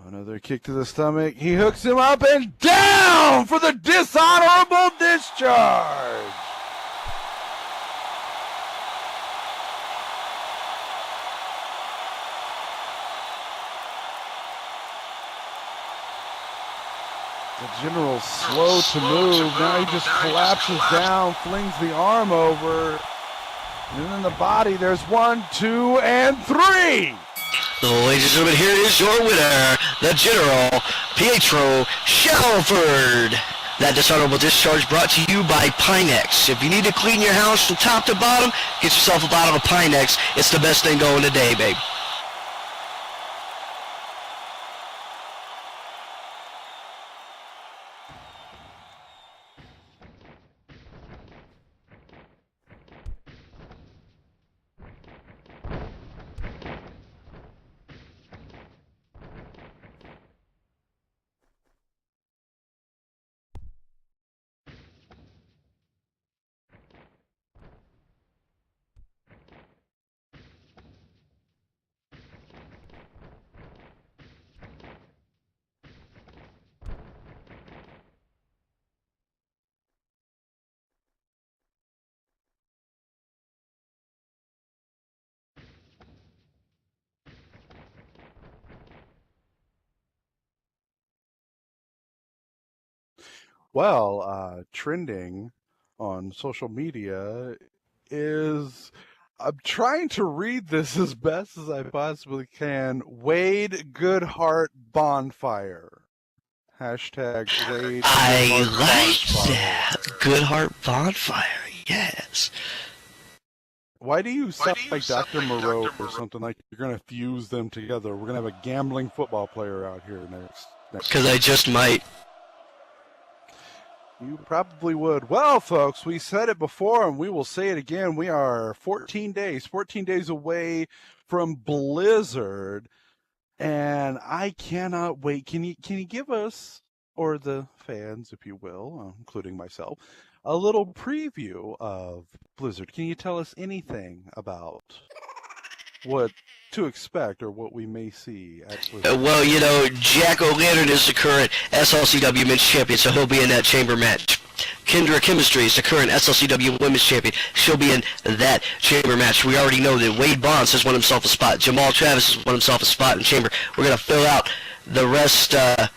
Another kick to the stomach. He hooks him up and down for the dishonorable discharge. The general's slow to move. Now he just collapses down, flings the arm over. And in the body, there's 1, 2, and 3. Ladies and gentlemen, here is your winner, the General, Pietro Shalford. That dishonorable discharge brought to you by Pinex. If you need to clean your house from top to bottom, get yourself a bottle of Pinex. It's the best thing going today, babe. Well, trending on social media is, I'm trying to read this as best as I possibly can. Wade Goodhart Bonfire. Hashtag Wade I Goodhart like Bonfire. that. Goodhart Bonfire, yes. Why do you sound like Dr. Moreau or something like you're going to fuse them together? We're going to have a gambling football player out here next. Because I just might. You probably would. Well, folks, we said it before and we will say it again. We are 14 days away from Blizzard, and I cannot wait. Can you give us, or the fans, if you will, including myself, a little preview of Blizzard? Can you tell us anything about what to expect or what we may see at Blizzard? Well, you know, Jack O'Lantern is the current SLCW Men's Champion, so he'll be in that chamber match. Kendra Chemistry is the current SLCW Women's Champion. She'll be in that chamber match. We already know that Wade Bonds has won himself a spot. Jamal Travis has won himself a spot in chamber. We're going to fill out the rest, we're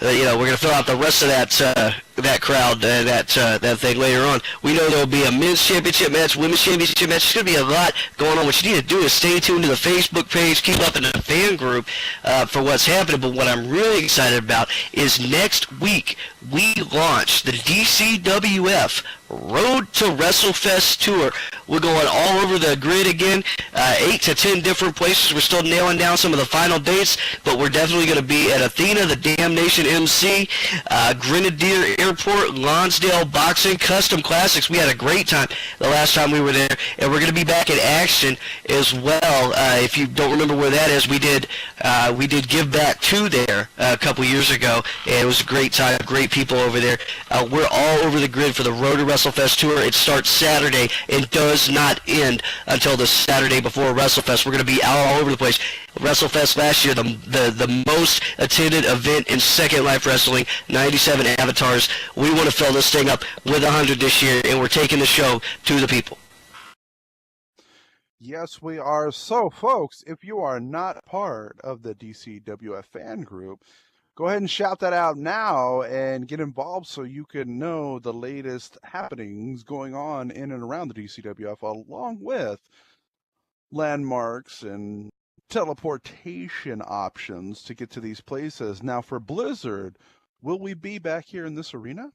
going to fill out the rest of that crowd, that thing later on. We know there'll be a men's championship match, women's championship match. There's going to be a lot going on. What you need to do is stay tuned to the Facebook page, keep up in the fan group for what's happening. But what I'm really excited about is next week we launch the DCWF Road to WrestleFest Tour. We're going all over the grid again, 8 to 10 different places. We're still nailing down some of the final dates, but we're definitely going to be at Athena, the Damnation MC, Grenadier Airport, Lonsdale Boxing, Custom Classics. We had a great time the last time we were there, and we're going to be back in action as well. If you don't remember where that is, we did Give Back 2 there a couple years ago, and it was a great time, great people over there. We're all over the grid for the Road to WrestleFest Tour. It starts Saturday and does not end until the Saturday before WrestleFest. We're going to be out all over the place. WrestleFest last year, the most attended event in Second Life Wrestling, 97 avatars. We want to fill this thing up with 100 this year, and we're taking the show to the people. Yes, we are. So, folks, if you are not part of the DCWF fan group, go ahead and shout that out now and get involved so you can know the latest happenings going on in and around the DCWF, along with landmarks and teleportation options to get to these places. Now, for Blizzard, will we be back here in this arena?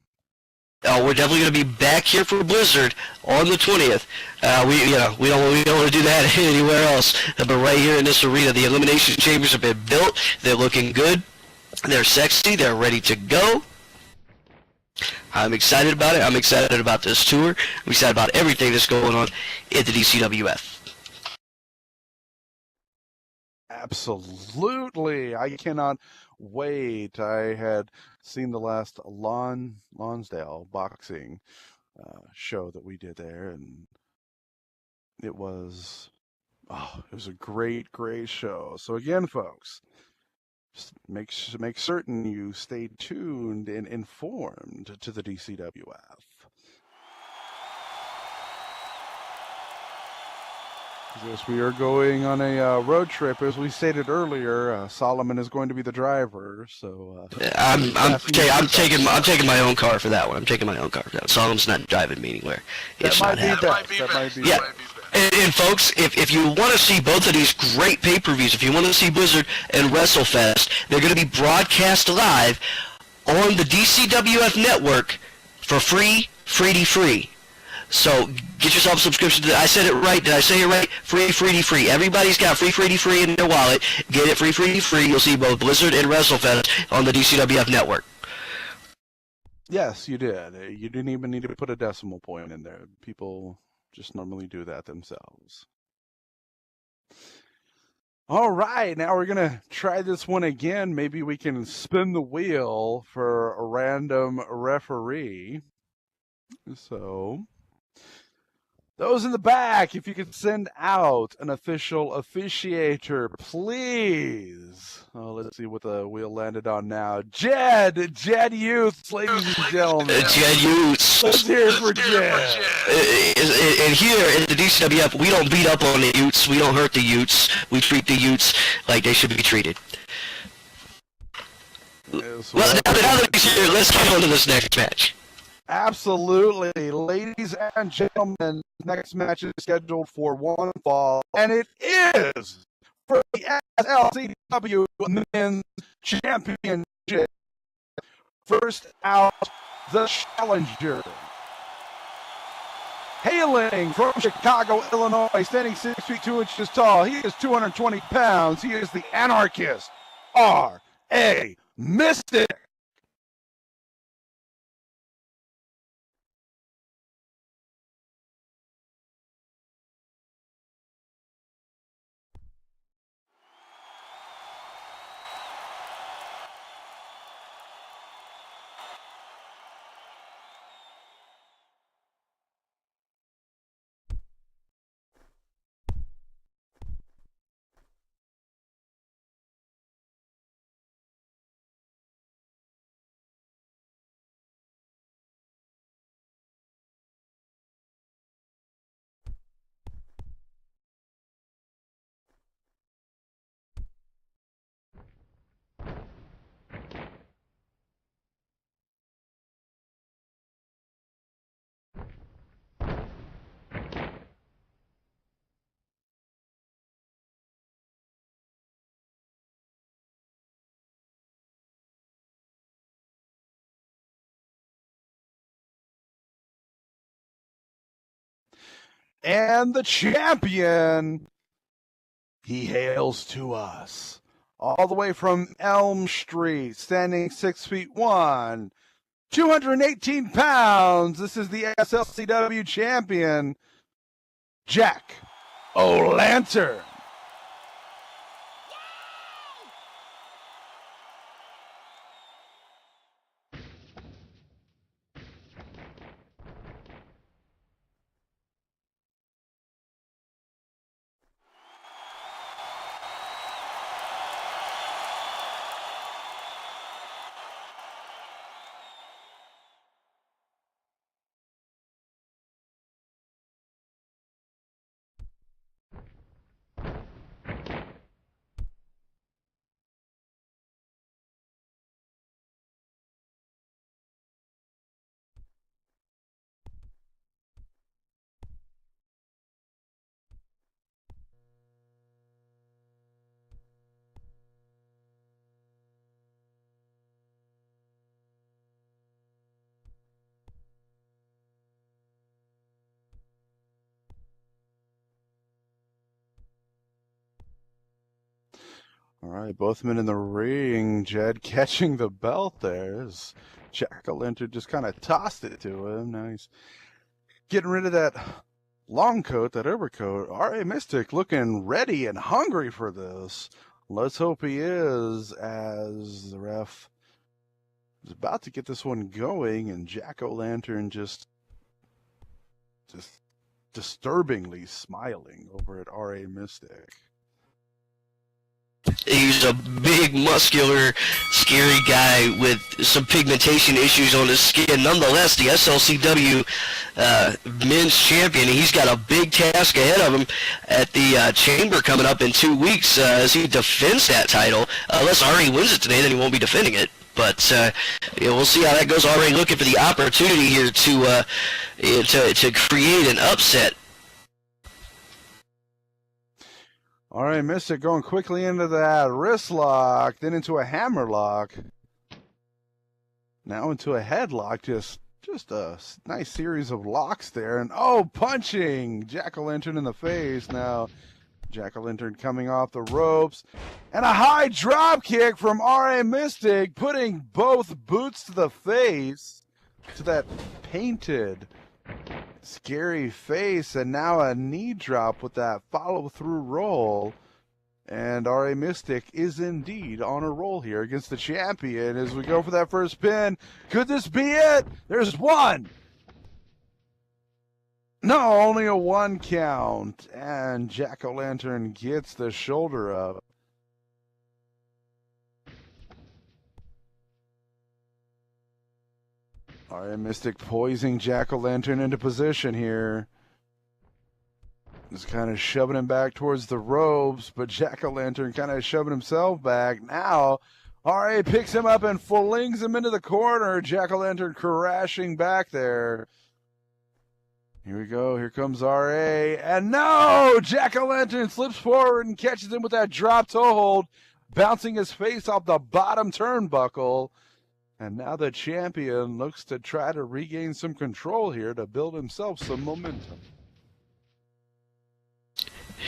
We're definitely going to be back here for Blizzard on the 20th. We don't want to do that anywhere else, but right here in this arena. The elimination chambers have been built. They're looking good. They're sexy. They're ready to go. I'm excited about it. I'm excited about this tour. I'm excited about everything that's going on at the DCWF. Absolutely. I cannot wait. I had seen the last Lonsdale boxing show that we did there, and it was a great show. So again, folks, make certain you stay tuned and informed to the DCWF. Yes, we are going on a road trip. As we stated earlier, Solomon is going to be the driver. So I'm taking my own car for that one. I'm taking my own car for that one. Solomon's not driving me anywhere. It's not happening. That might be yeah. And folks, if you want to see both of these great pay-per-views, if you want to see Blizzard and WrestleFest, they're going to be broadcast live on the DCWF network for free. So get yourself a subscription. I said it right. Did I say it right? Free. Everybody's got free in their wallet. Get it free. You'll see both Blizzard and WrestleFest on the DCWF network. Yes, you did. You didn't even need to put a decimal point in there. People just normally do that themselves. All right, now we're going to try this one again. Maybe we can spin the wheel for a random referee. So, those in the back, if you could send out an official officiator, please. Oh, let's see what the wheel landed on now. Jed Youths, ladies and gentlemen. Jed Youths. Let's hear it for Jed. And here at the DCWF, we don't beat up on the Utes. We don't hurt the Utes. We treat the Utes like they should be treated. Yes, well, now that he's here, let's get on to this next match. Absolutely. Ladies and gentlemen, next match is scheduled for one fall, and it is for the SLCW Men's Championship. First out, the challenger. Hailing from Chicago, Illinois, standing 6 feet 2 inches tall, he is 220 pounds. He is the Anarchist, R.A. Mystic. And the champion, he hails to us all the way from Elm Street, standing 6'1", 218 pounds. This is the SLCW champion, Jack O'Lantern. All right, both men in the ring. Jed catching the belt there as Jack O'Lantern just kind of tossed it to him. Now he's getting rid of that long coat, that overcoat. R.A. Mystic looking ready and hungry for this. Let's hope he is, as the ref is about to get this one going, and Jack O'Lantern just disturbingly smiling over at R.A. Mystic. He's a big, muscular, scary guy with some pigmentation issues on his skin. Nonetheless, the SLCW men's champion, he's got a big task ahead of him at the Chamber coming up in 2 weeks as he defends that title. Unless Ari wins it today, then he won't be defending it. But we'll see how that goes. Already looking for the opportunity here to create an upset. All right, Mystic going quickly into that wrist lock, then into a hammer lock. Now into a headlock, just a nice series of locks there. And punching Jack O'Lantern in the face. Now Jack O'Lantern coming off the ropes. And a high drop kick from R.A. Mystic, putting both boots to the face, to that painted, scary face, and now a knee drop with that follow-through roll. And R.A. Mystic is indeed on a roll here against the champion as we go for that first pin. Could this be it? There's one. No, only a 1 count. And Jack O'Lantern gets the shoulder up. R.A. Mystic poising Jack O'Lantern into position here. Just kind of shoving him back towards the ropes, but Jack O'Lantern kind of shoving himself back. Now, R.A. picks him up and flings him into the corner. Jack O'Lantern crashing back there. Here we go. Here comes R.A. And no! Jack O'Lantern slips forward and catches him with that drop toe hold, bouncing his face off the bottom turnbuckle. And now the champion looks to try to regain some control here to build himself some momentum.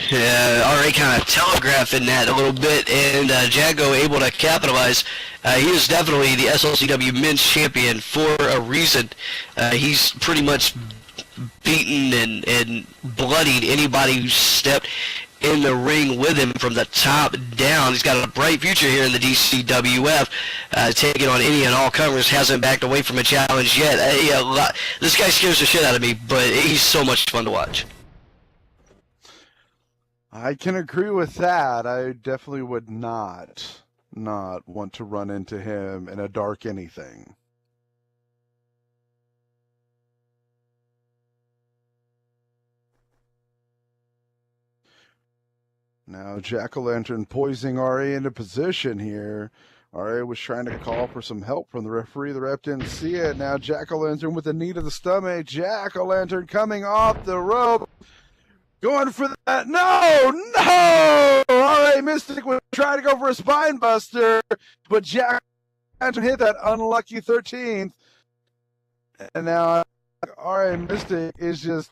Yeah, already kind of telegraphing that a little bit, and Jago able to capitalize. He is definitely the SLCW men's champion for a reason. He's pretty much beaten and bloodied anybody who stepped in the ring with him from the top down. He's got a bright future here in the DCWF, taking on any and all comers. Hasn't backed away from a challenge yet. This guy scares the shit out of me, but he's so much fun to watch. I can agree with that. I definitely would not want to run into him in a dark anything. Now Jack O'Lantern poising R.A. into position here. R.A. was trying to call for some help from the referee. The ref didn't see it. Now Jack O'Lantern with a knee to the stomach. Jack O'Lantern coming off the rope. Going for that. No! R.A. Mystic was trying to go for a spine buster, but Jack O'Lantern hit that unlucky 13th. And now R.A. Mystic is just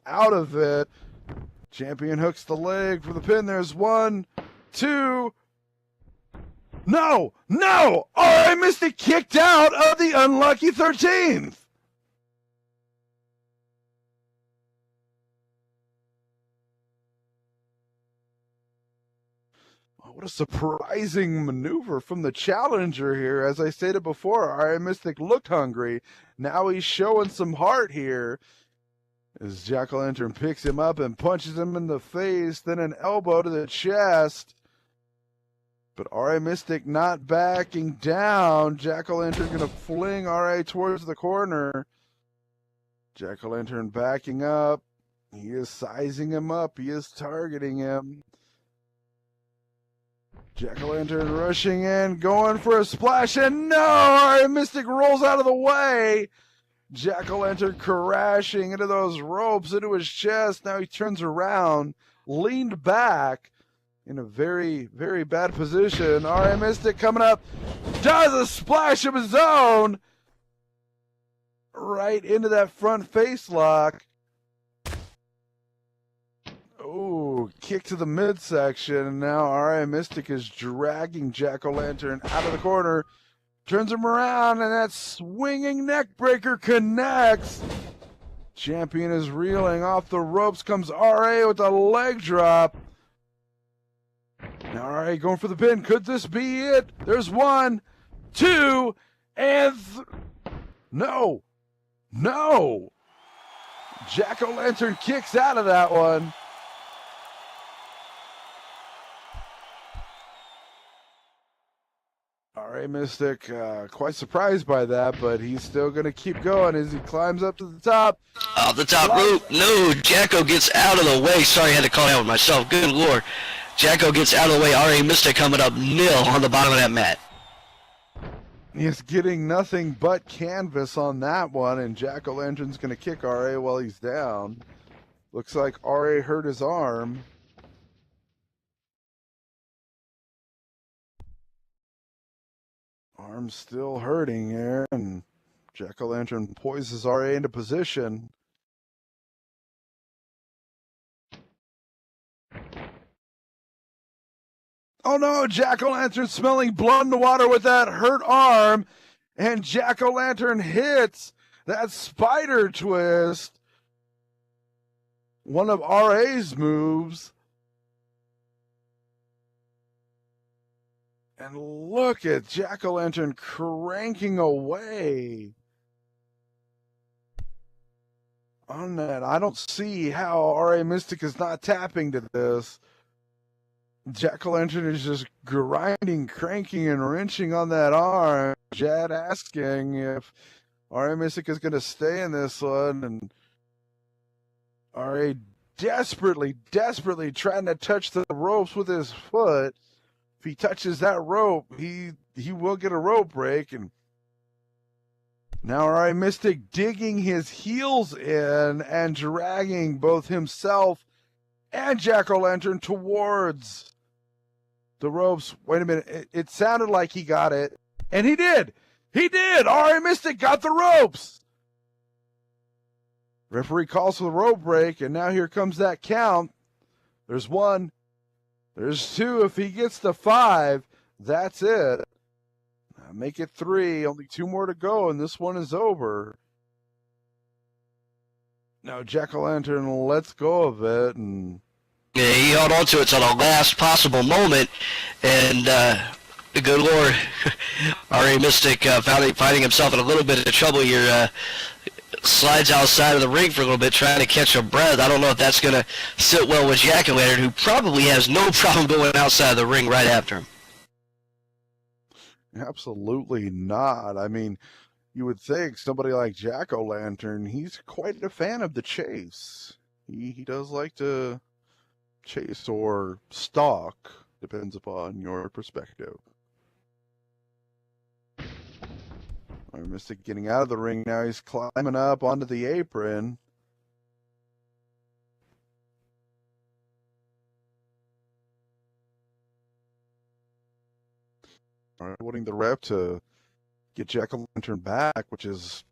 out of it. Champion hooks the leg for the pin. There's 1, 2. No! I missed it, kicked out of the unlucky 13th. What a surprising maneuver from the challenger here. As I stated before, R.A. Mystic looked hungry. Now he's showing some heart here. As Jack-o'-lantern picks him up and punches him in the face, then an elbow to the chest. But R.A. Mystic not backing down. Jack-o'-lantern going to fling R.A. towards the corner. Jack-o'-lantern backing up. He is sizing him up. He is targeting him. Jack-o'-lantern rushing in, going for a splash, and no! R.A. Mystic rolls out of the way. Jack-o'-lantern crashing into those ropes, into his chest. Now he turns around, leaned back in a very, very bad position. R.A. Mystic coming up, does a splash of his own right into that front face lock. Ooh, kick to the midsection, and now R.A. Mystic is dragging Jack-o'-lantern out of the corner. Turns him around, and that swinging neck breaker connects. Champion is reeling off the ropes. Comes R.A. with a leg drop. Now R.A. going for the pin. Could this be it? There's 1, 2, and no. Jack-o'-lantern kicks out of that one. R.A. Mystic quite surprised by that, but he's still going to keep going as he climbs up to the top. Off the top rope. No, Jacko gets out of the way. Sorry, I had to call out with myself. Good Lord. Jacko gets out of the way. R.A. Mystic coming up nil on the bottom of that mat. He's getting nothing but canvas on that one, and Jack-o'-lantern's going to kick R.A. while he's down. Looks like R.A. hurt his arm. Arm's still hurting here, and Jack-o'-lantern poises R.A. into position. Oh no, Jack-o'-lantern smelling blood in the water with that hurt arm, and Jack-o'-lantern hits that spider twist. One of R.A.'s moves. And look at Jack-o'-lantern cranking away on that. I don't see how R.A. Mystic is not tapping to this. Jack-o'-lantern is just grinding, cranking, and wrenching on that arm. Jad asking if R.A. Mystic is going to stay in this one. And R.A. desperately trying to touch the ropes with his foot. If he touches that rope, he will get a rope break. And now R.A. Mystic digging his heels in and dragging both himself and Jack-o'-lantern towards the ropes. Wait a minute. It sounded like he got it. And he did. R.A. Mystic got the ropes. Referee calls for the rope break, and now here comes that count. There's 1. There's 2. If he gets to 5, that's it. Make it 3. Only 2 more to go, and this one is over. Now Jack-o'-lantern lets go of it, and yeah, he held on to it till the last possible moment, and good Lord, R.A. Mystic finding himself in a little bit of trouble here. Slides outside of the ring for a little bit, trying to catch a breath. I don't know if that's going to sit well with Jack-o'-lantern, who probably has no problem going outside of the ring right after him. Absolutely not. I mean, you would think somebody like Jack-o'-lantern, he's quite a fan of the chase. He does like to chase or stalk, depends upon your perspective. Mystic getting out of the ring now. He's climbing up onto the apron. All right, wanting the ref to get Jack-o'-lantern back, which is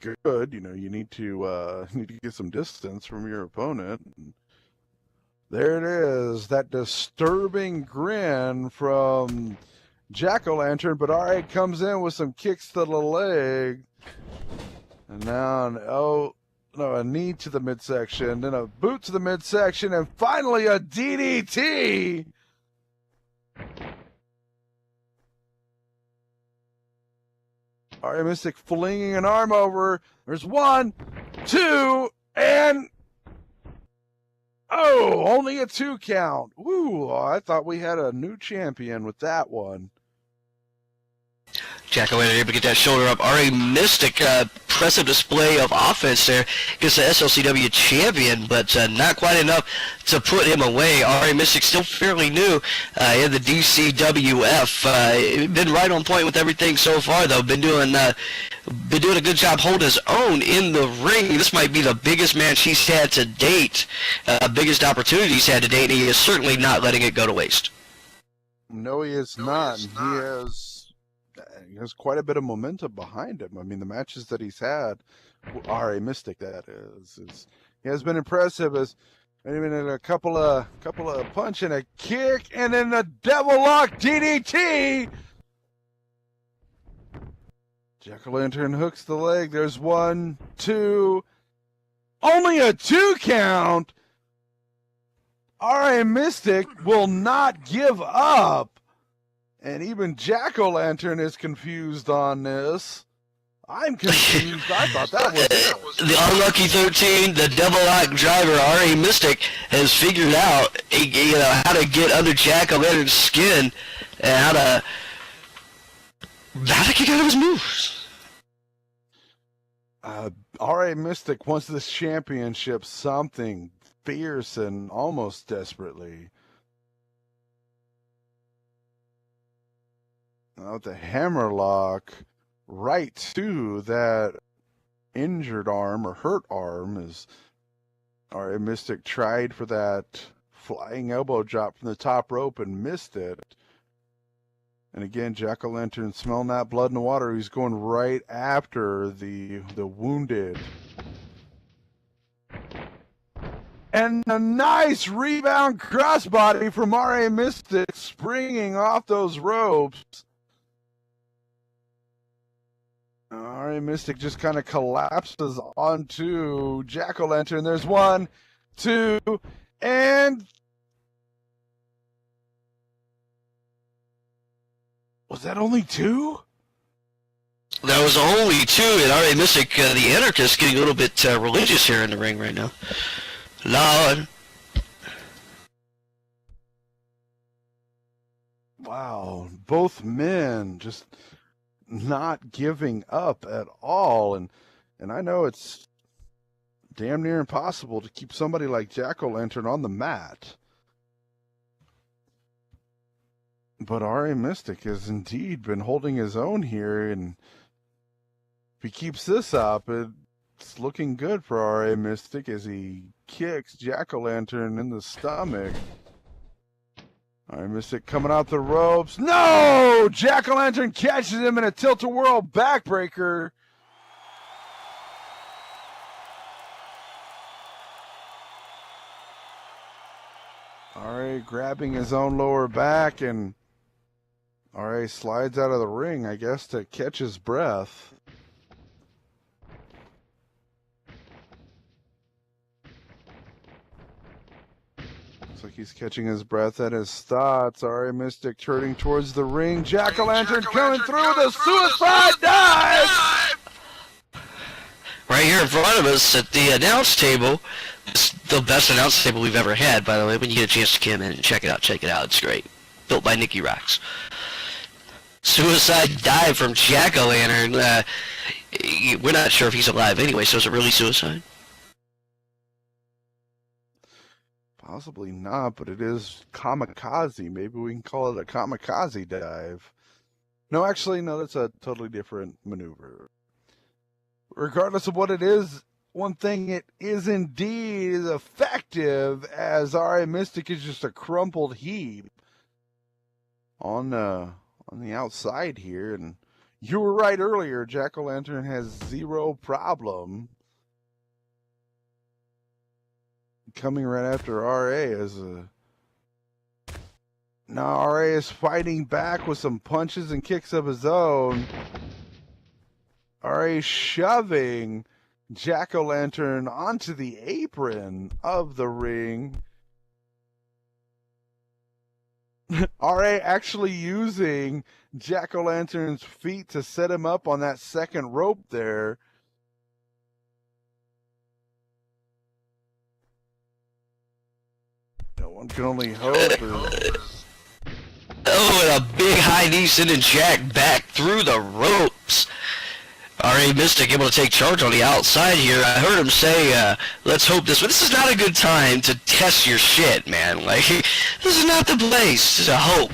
good. You know, you need to get some distance from your opponent. And there it is, that disturbing grin from Jack-O-Lantern, but alright, comes in with some kicks to the leg. And now a knee to the midsection, then a boot to the midsection, and finally a DDT. Alright, Mystic flinging an arm over. There's 1, 2, and oh, only a 2 count. Ooh, I thought we had a new champion with that one. Jack-O-Lantern able to get that shoulder up. R.A. Mystic, impressive display of offense there against the SLCW champion, but not quite enough to put him away. R.A. Mystic still fairly new in the DCWF. Been right on point with everything so far, though. Been doing a good job holding his own in the ring. This might be the biggest match he's had to date, biggest opportunity he's had to date, and he is certainly not letting it go to waste. No, he is not. He has quite a bit of momentum behind him. I mean, the matches that he's had, R.A. Mystic, that is he has been impressive. As even in a couple of punch and a kick, and then the devil lock DDT. Jack-O-Lantern hooks the leg. There's 1, 2, only a 2 count. R.A. Mystic will not give up. And even Jack-O-Lantern is confused on this. I'm confused. I thought that was it. The unlucky 13, the double lock driver, R.A. Mystic, has figured out how to get under Jack-O-Lantern's skin and how to kick out of his moves. R.A. Mystic wants this championship something fierce and almost desperately. Now the hammerlock right to that injured arm or hurt arm is R.A. Mystic tried for that flying elbow drop from the top rope and missed it. And again, Jack-O-Lantern smelling that blood in the water. He's going right after the wounded. And a nice rebound crossbody from R.A. Mystic springing off those ropes. R.A. Mystic just kind of collapses onto Jack-O-Lantern. There's 1, 2, and was that only 2? That was only 2, and R.A. Mystic, the anarchist, getting a little bit religious here in the ring right now. Lord. Wow, both men just not giving up at all, and I know it's damn near impossible to keep somebody like Jack-O-Lantern on the mat. But R.A. Mystic has indeed been holding his own here, and if he keeps this up, it's looking good for R.A. Mystic as he kicks Jack-O-Lantern in the stomach. R.A. Mystic coming out the ropes. No! Jack-O-Lantern catches him in a tilt-a-whirl backbreaker. R.A. grabbing his own lower back, and R.A. slides out of the ring, I guess, to catch his breath. Looks like he's catching his breath at his thoughts. R.A. Mystic turning towards the ring. Jack-O-Lantern coming through the suicide dive! Right here in front of us at the announce table. It's the best announce table we've ever had, by the way. When you get a chance to come in and check it out, It's great. Built by Nicky Rocks. Suicide dive from Jack-O-Lantern. We're not sure if he's alive anyway, so is it really suicide? Possibly not, but it is kamikaze. Maybe we can call it a kamikaze dive. No, actually, no, that's a totally different maneuver. Regardless of what it is, one thing it is indeed effective, as R.A. Mystic is just a crumpled heap on the outside here, and You were right earlier. Jack-o'-lantern has zero problem coming right after RA as a... Now RA is fighting back with some punches and kicks of his own. RA shoving Jack-o'-lantern onto the apron of the ring. RA actually using Jack-o'-lantern's feet to set him up on that second rope there. No one can only hope. Oh, and a big high knee sending Jack back through the ropes. R.A. Mystic able to take charge on the outside here. I heard him say, let's hope this is not a good time to test your shit, man. Like, this is not the place to hope.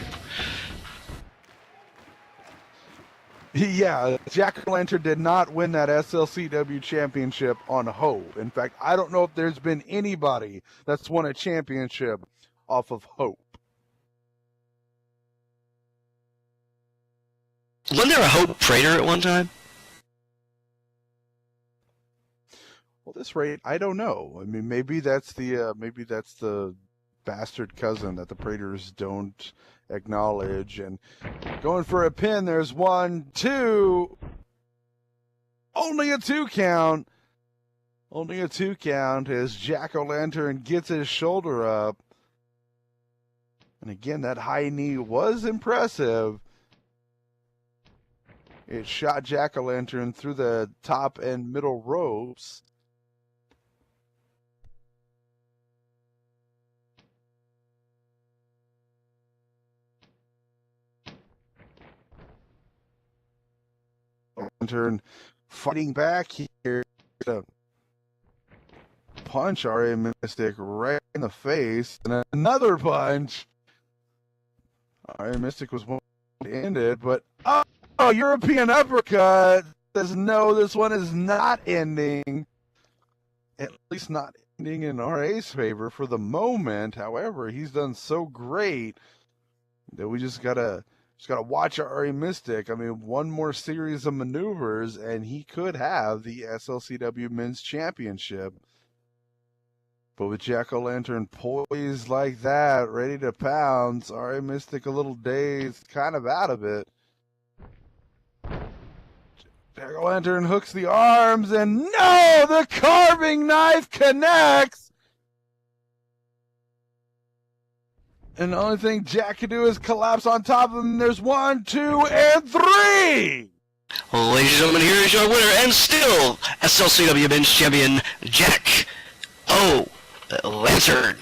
Yeah, Jack-o'-lantern did not win that SLCW championship on hope. In fact, I don't know if there's been anybody that's won a championship off of hope. Wasn't there a Hope Prater at one time? Well, this rate, I don't know. I mean, maybe that's the bastard cousin that the Praters don't acknowledge. And going for a pin, there's 1, 2. Only a 2 count. Only a 2 count as Jack-o'-lantern gets his shoulder up. And again, that high knee was impressive. It shot Jack-o'-lantern through the top and middle ropes. Lantern fighting back here to punch R.A. Mystic right in the face, and another punch. R.A. Mystic was one to end it, but European uppercut says no, this one is not ending. At least not ending in R.A.'s favor for the moment. However, he's done so great that we just gotta watch R.A. Mystic. I mean, one more series of maneuvers, and he could have the SLCW Men's Championship. But with Jack-o'-lantern poised like that, ready to pounce, R.A. Mystic a little dazed, kind of out of it. Jack-o'-lantern hooks the arms, and no! The carving knife connects! And the only thing Jack can do is collapse on top of him. There's 1, 2, and 3! Well, ladies and gentlemen, here is your winner, and still SLCW Men's Champion, Jack-o'-lantern.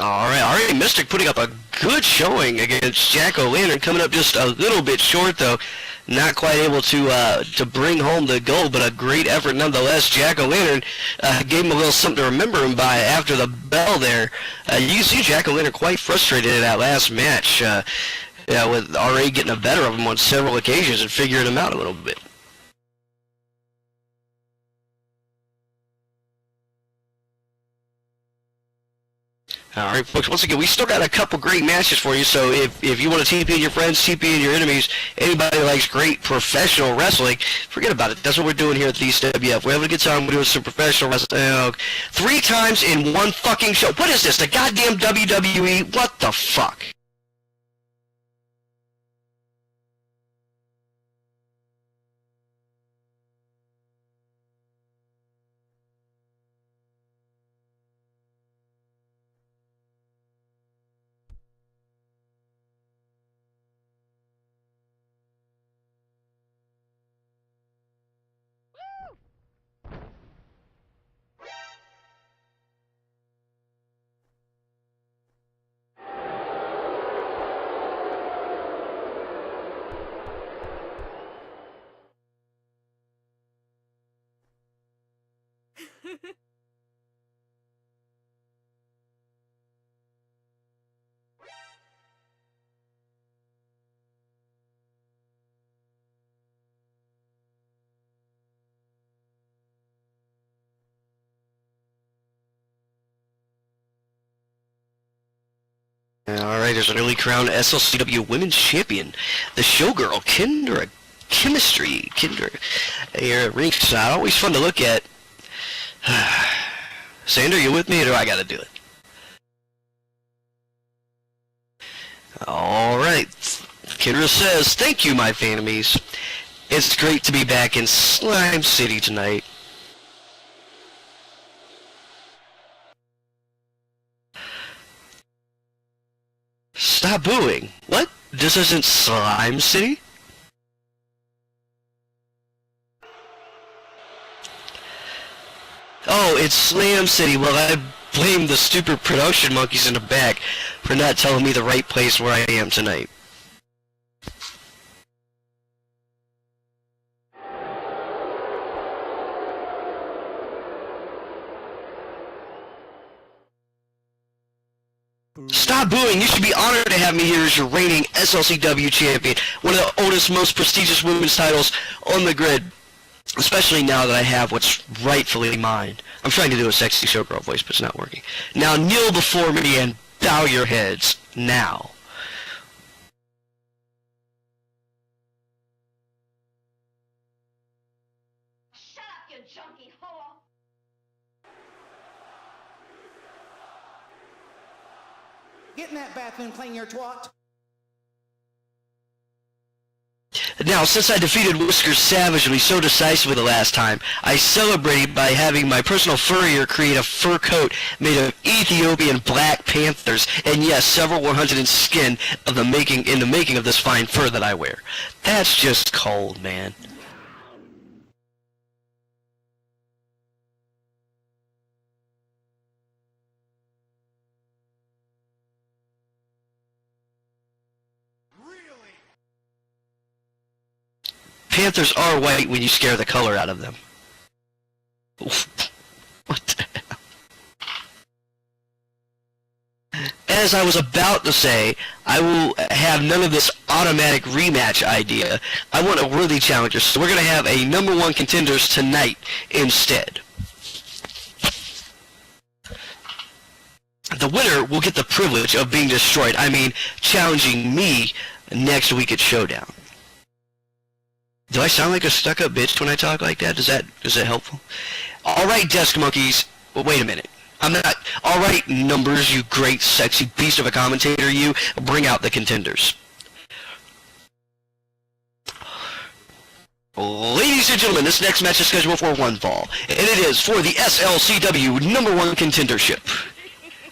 All right, R.A. Mystic putting up a good showing against Jack-o'-lantern, coming up just a little bit short, though. Not quite able to bring home the gold, but a great effort nonetheless. Jack-o'-lantern gave him a little something to remember him by after the bell there. You can see Jack-o'-lantern quite frustrated in that last match, with R.A. getting the better of him on several occasions and figuring him out a little bit. All right, folks, once again, we still got a couple great matches for you, so if you want to TP in your friends, TP in your enemies, anybody who likes great professional wrestling, forget about it. That's what we're doing here at the DCWF. We're having a good time. We're doing some professional wrestling. 3 times in one fucking show. What is this, the goddamn WWE? What the fuck? Alright, there's a newly crowned SLCW Women's Champion, the showgirl, Kendra Chemistry. Kendra, here at ringside, always fun to look at. Sandra, you with me, or do I gotta do it? Alright, Kendra says, thank you, my fanamies. It's great to be back in Slime City tonight. Stop booing. What? This isn't Slime City? Oh, it's Slam City. Well, I blame the stupid production monkeys in the back for not telling me the right place where I am tonight. Stop booing! You should be honored to have me here as your reigning SLCW champion, one of the oldest, most prestigious women's titles on the grid, especially now that I have what's rightfully mine. I'm trying to do a sexy showgirl voice, but it's not working. Now kneel before me and bow your heads, now. Shut up, you junkie whore! Get in that bathroom, clean your twat. Now, since I defeated Whiskers savagely so decisively the last time, I celebrated by having my personal furrier create a fur coat made of Ethiopian black panthers, and yes, several were hunted in skin of the making of this fine fur that I wear. That's just cold, man. Panthers are white when you scare the color out of them. What the hell? As I was about to say, I will have none of this automatic rematch idea. I want a worthy challenger, so we're going to have a number 1 contenders tonight instead. The winner will get the privilege of being destroyed. I mean, challenging me next week at Showdown. Do I sound like a stuck-up bitch when I talk like that? Is that helpful? All right, desk monkeys. Well, wait a minute. I'm not. All right, numbers, you great sexy beast of a commentator. You bring out the contenders. Ladies and gentlemen, this next match is scheduled for one fall, and it is for the SLCW number 1 contendership.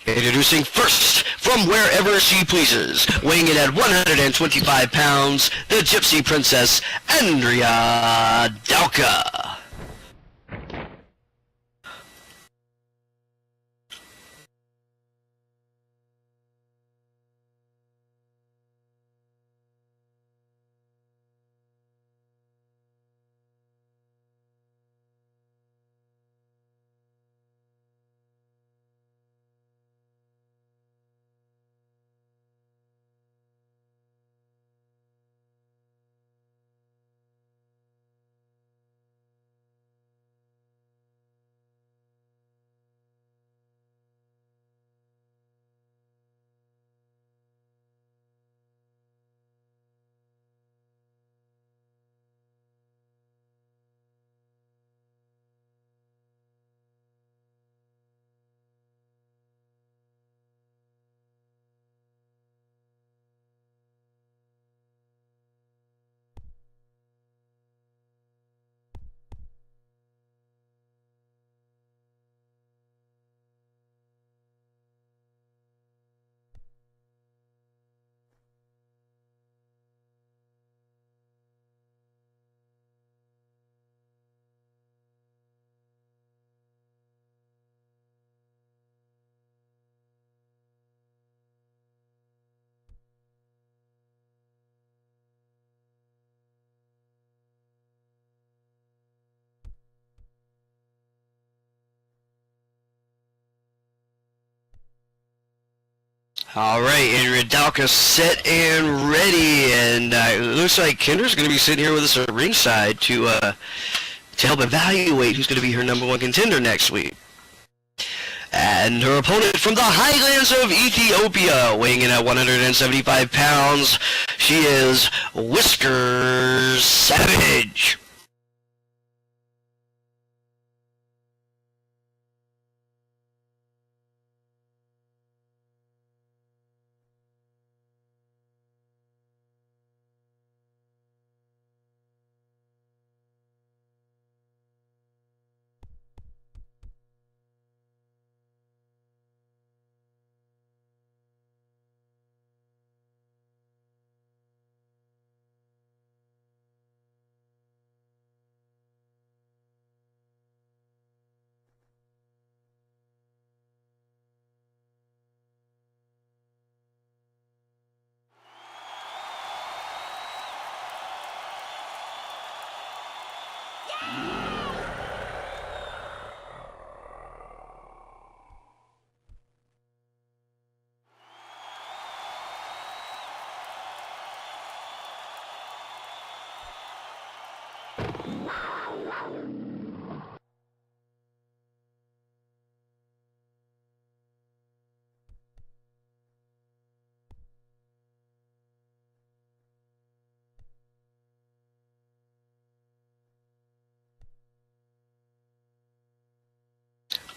Introducing first, from wherever she pleases, weighing in at 125 pounds, the Gypsy Princess, Andrea Dalka. All right, Andrea Dalka set and ready, and it looks like Kendra's going to be sitting here with us at ringside to help evaluate who's going to be her number 1 contender next week. And her opponent from the highlands of Ethiopia, weighing in at 175 pounds, she is Whiskers Savage.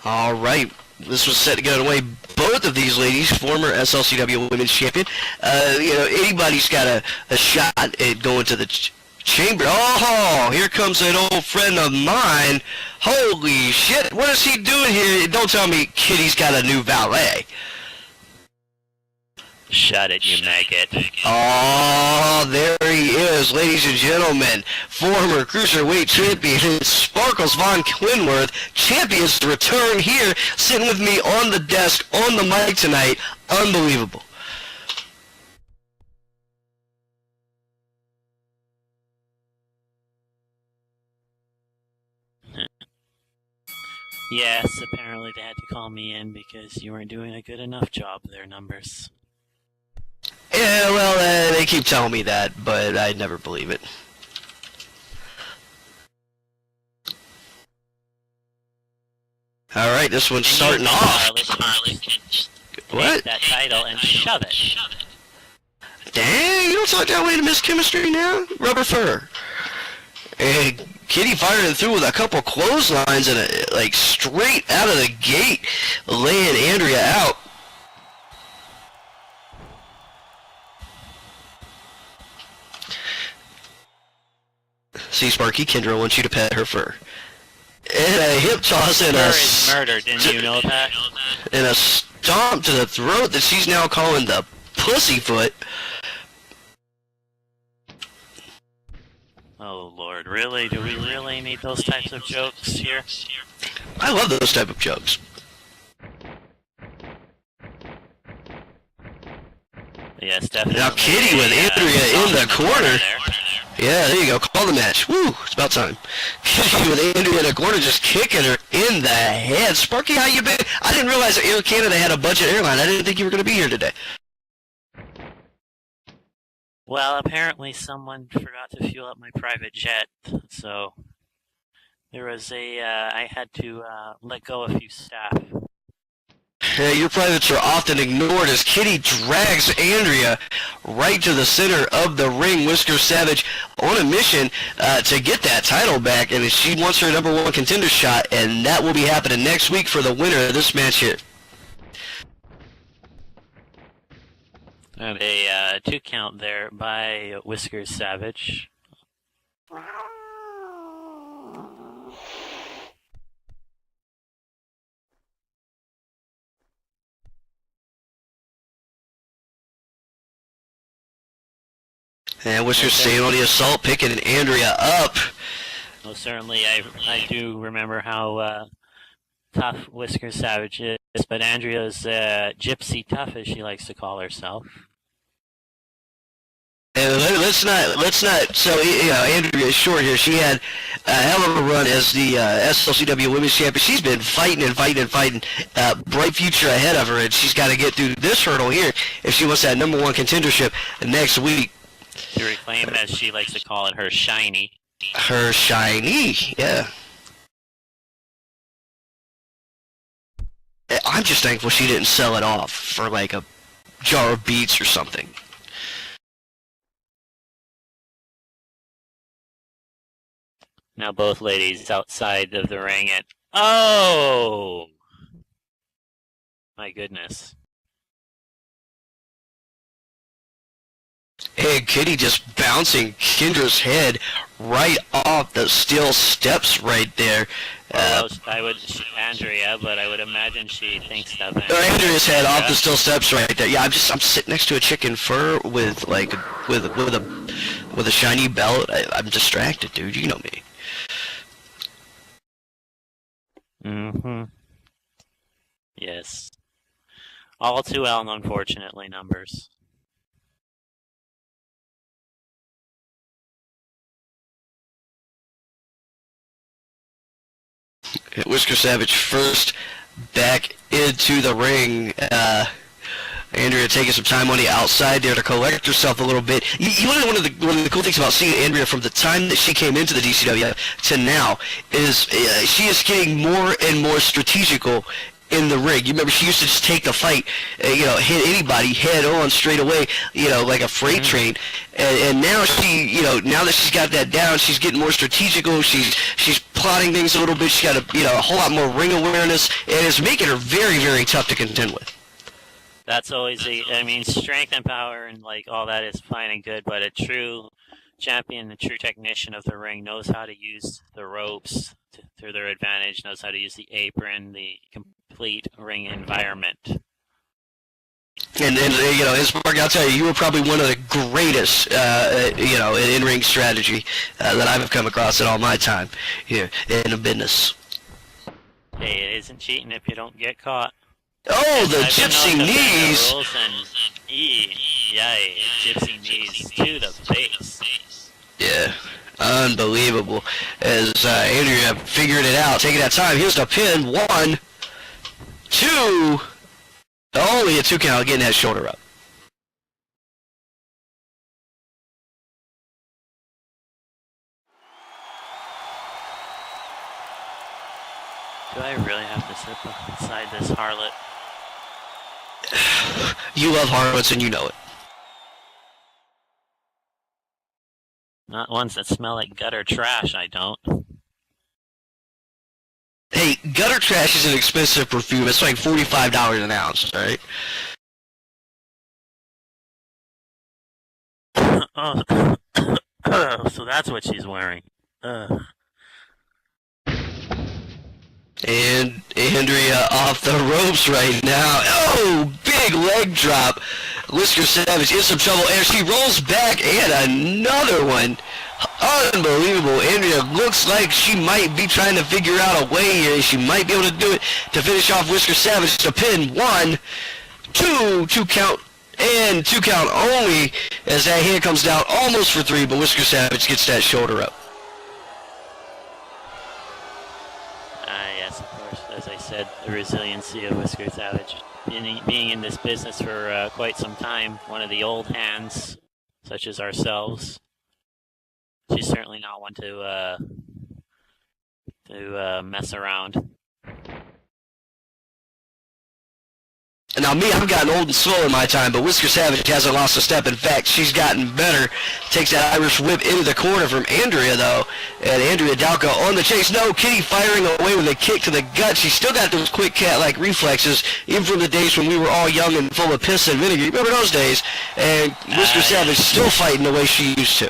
All right, this was set to get away. Both of these ladies, former SLCW Women's Champion. Anybody's got a shot at going to the chamber. Oh, here comes an old friend of mine. Holy shit, what is he doing here? Don't tell me Kitty's got a new valet. Shut it, you maggot. Oh, there he is, ladies and gentlemen. Former Cruiserweight Champion Sparkles Von Quinworth. Champions return here, sitting with me on the desk, on the mic tonight. Unbelievable. Yes, apparently they had to call me in because you weren't doing a good enough job with their numbers. Yeah, well, they keep telling me that, but I never believe it. All right, this one's starting off. What? Take that title and shove it. Dang, you don't talk that way to Miss Chemistry now? Rubber fur. And Kitty firing through with a couple clotheslines and straight out of the gate, laying Andrea out. See, Sparky, Kendra wants you to pet her fur. And a hip toss and Fur is murder, didn't you know that? And a stomp to the throat that she's now calling the pussyfoot. Oh Lord, really? Do we really need those types of jokes here? I love those type of jokes. Yes, definitely. Now Kitty with Andrea in the corner. Yeah, there you go. Call the match. Woo, it's about time. Kitty with Andrea in the corner just kicking her in the head. Sparky, how you been? I didn't realize that Air Canada had a budget airline. I didn't think you were going to be here today. Well, apparently someone forgot to fuel up my private jet, so there was I had to let go a few staff. Your privates are often ignored as Kitty drags Andrea right to the center of the ring. Whisker Savage on a mission to get that title back, and she wants her number 1 contender shot, and that will be happening next week for the winner of this match here. And a 2 count there by Whisker Savage. And Whisker staying on the assault, picking Andrea up. Well, certainly I do remember how tough Whisker Savage is, but Andrea's Gypsy Tough, as she likes to call herself. And let's not. So Andrea is short here. She had a hell of a run as the SLCW Women's Champion. She's been fighting. Bright future ahead of her, and she's got to get through this hurdle here if she wants that #1 contendership next week. To reclaim, as she likes to call it, her shiny. Her shiny, yeah. I'm just thankful she didn't sell it off for like a jar of beets or something. Now both ladies outside of the ring and oh my goodness. And Kitty just bouncing Kendra's head right off the steel steps right there. Well, Andrea, but I would imagine she thinks of it. Andrea's head off the steel steps right there. Yeah, I'm sitting next to a chicken fur with like with a shiny belt. I'm distracted, dude. You know me. Mm-hmm. Yes. All too well, unfortunately, numbers. Whisker Savage first back into the ring. Andrea taking some time on the outside there to collect herself a little bit. You know, one of the cool things about seeing Andrea from the time that she came into the DCWF to now is she is getting more and more strategical in the ring. You remember she used to just take the fight, hit anybody head on straight away, like a freight train. And now now that she's got that down, she's getting more strategical. She's plotting things a little bit. She's got a whole lot more ring awareness, and it's making her very, very tough to contend with. That's always strength and power and like all that is fine and good, but a true champion, a true technician of the ring knows how to use the ropes to their advantage, knows how to use the apron, the complete ring environment. And Ismark, I'll tell you, you were probably one of the greatest, in in-ring strategy that I've come across in all my time here in the business. Hey, it isn't cheating if you don't get caught. Oh, the gypsy knees! Gypsy knees to the face. Yeah, unbelievable. As Andrea figured it out, taking that time. Here's the pin. 1, 2. Only a 2 count, getting that shoulder up. Do I really have to sit beside this harlot? You love harlots and you know it. Not ones that smell like gutter trash, I don't. Hey, gutter trash is an expensive perfume. It's like $45 an ounce, right? So that's what she's wearing. And Andrea off the ropes right now. Oh, big leg drop. Whisker Savage in some trouble, and she rolls back, and another one. Unbelievable. Andrea looks like she might be trying to figure out a way here. She might be able to do it to finish off Whisker Savage to pin. 1, 2, 2 count, and 2 count only as that hand comes down almost for 3, but Whisker Savage gets that shoulder up. Yes, of course. As I said, the resiliency of Whisker Savage. Being in this business for quite some time, one of the old hands, such as ourselves, she's certainly not one to mess around. Now me, I've gotten old and slow in my time, but Whisker Savage hasn't lost a step. In fact, she's gotten better. Takes that Irish whip into the corner from Andrea, though. And Andrea Dalka on the chase. No, Kitty firing away with a kick to the gut. She's still got those quick cat-like reflexes, even from the days when we were all young and full of piss and vinegar. You remember those days? And Whisker Savage still fighting the way she used to.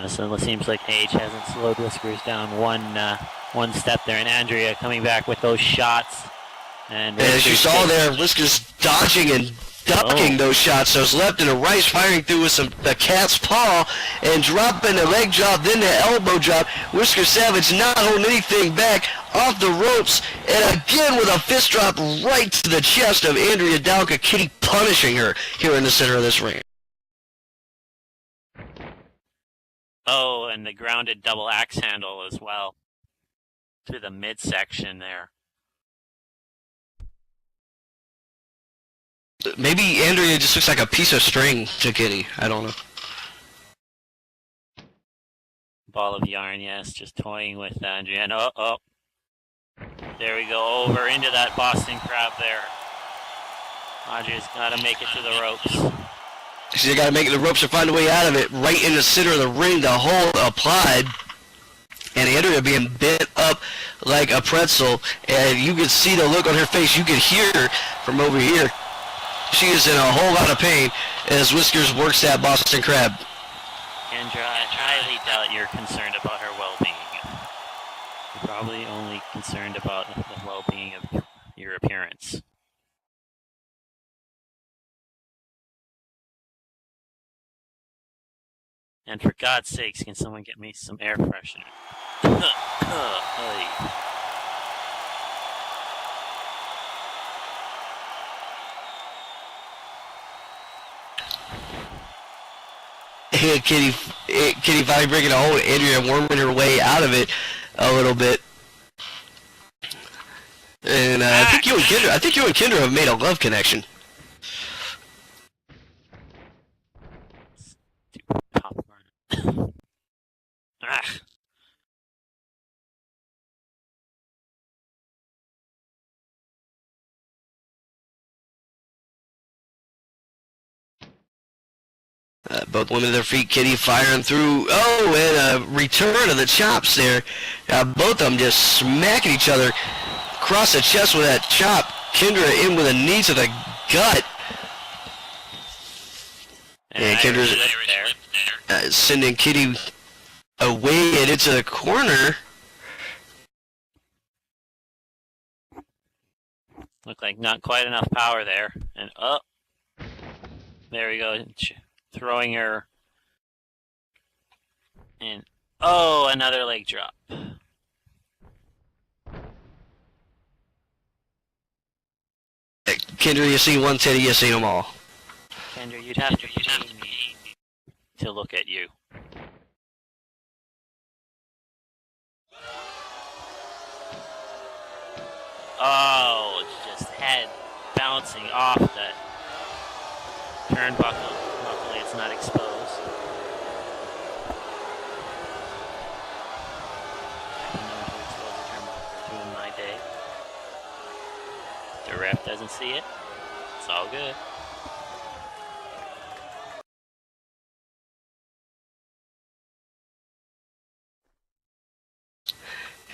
So it seems like age hasn't slowed Whiskers down one step there. And Andrea coming back with those shots. And as you saw there, Whiskers dodging and ducking those shots, those left and the right, firing through with the cat's paw and dropping the leg drop, then the elbow drop. Whisker Savage not holding anything back, off the ropes, and again with a fist drop right to the chest of Andrea Dalka. Kitty punishing her here in the center of this ring. Oh, and the grounded double axe handle as well. Through the midsection there. Maybe Andrea just looks like a piece of string to Kitty. I don't know. Ball of yarn, yes, just toying with Andrea. And oh. There we go, over into that Boston Crab there. Andrea's got to make it to the ropes. She's got to make it to the ropes to find a way out of it. Right in the center of the ring, the hold applied. And Andrea being bent up like a pretzel. And you can see the look on her face. You can hear her from over here. She is in a whole lot of pain as Whiskers works that Boston Crab. Kendra, I highly doubt you're concerned about her well-being. You're probably only concerned about the well-being of your appearance. And for God's sakes, can someone get me some air freshener? Kitty finally breaking a hold. Andrea worming her way out of it a little bit. And I think you and Kendra have made a love connection. Stupid popcorn. Both women at their feet, Kitty firing through. Oh, and a return of the chops there. Both of them just smacking each other across the chest with that chop. Kendra in with a knee to the gut. And Kendra's sending Kitty away and into the corner. Looked like not quite enough power there. And up. There we go. Throwing her. And oh, another leg drop. Kendra, you see one teddy, you see them all. Kendra, you'd have to pay me to look at you. Oh, it's just head bouncing off that turnbuckle. Luckily, it's not exposed. I've been known to expose a turnbuckle or two in my day. The ref doesn't see it. It's all good.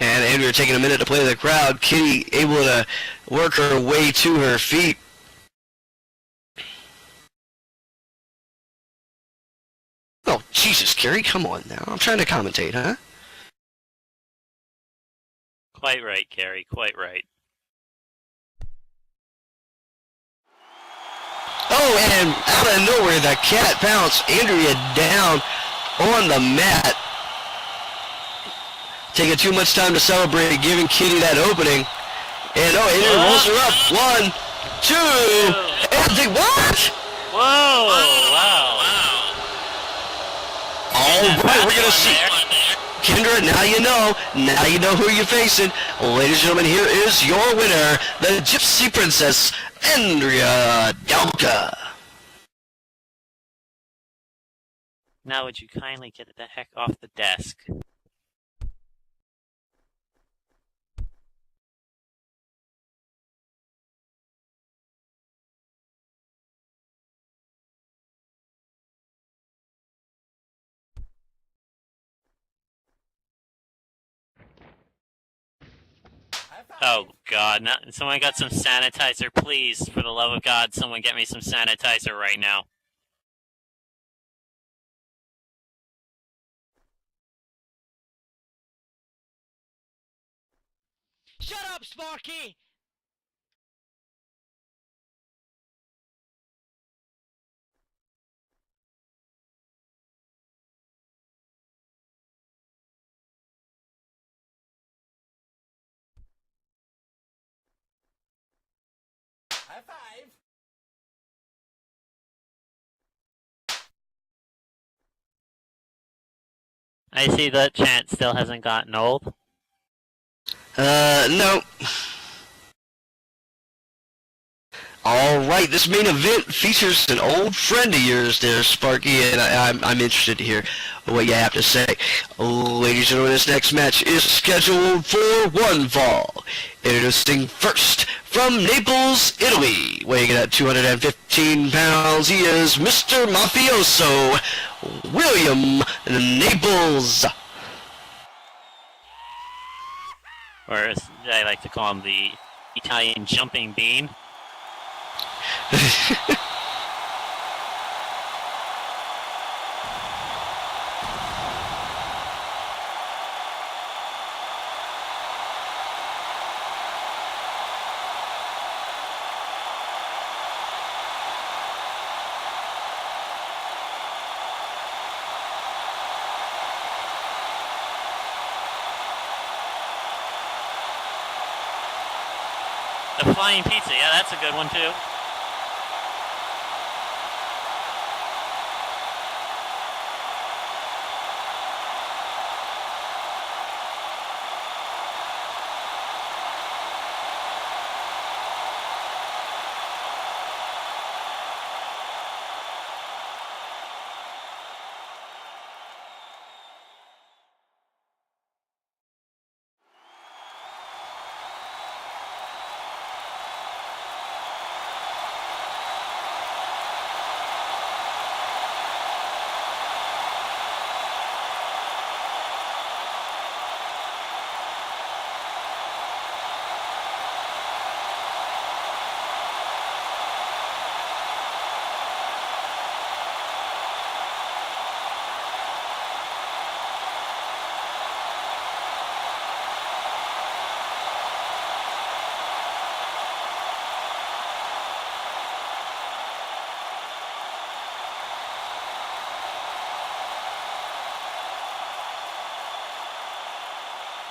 And Andrea taking a minute to play the crowd. Kitty able to work her way to her feet. Oh, Jesus, Carrie, come on now. I'm trying to commentate, huh? Quite right, Carrie, quite right. Oh, and out of nowhere, the cat pounced Andrea down on the mat. Taking too much time to celebrate, giving Kitty that opening. And oh, Andrea rolls her up. 1, 2, and they what? Whoa! Wow! All right, we're gonna see. Kendra, now you know. Now you know who you're facing. Ladies and gentlemen, here is your winner, the Gypsy Princess, Andrea Delka. Now would you kindly get the heck off the desk? Oh God! Not, someone got some sanitizer, please. For the love of God, someone get me some sanitizer right now. Shut up, Sparky! High five. I see the chant still hasn't gotten old. No. Alright, this main event features an old friend of yours there, Sparky, and I'm interested to hear what you have to say. Ladies and gentlemen, this next match is scheduled for one fall. Introducing first, from Naples, Italy, weighing in at 215 pounds, he is Mr. Mafioso, William Naples. Or as I like to call him, the Italian jumping bean. The flying pizza, yeah, that's a good one too.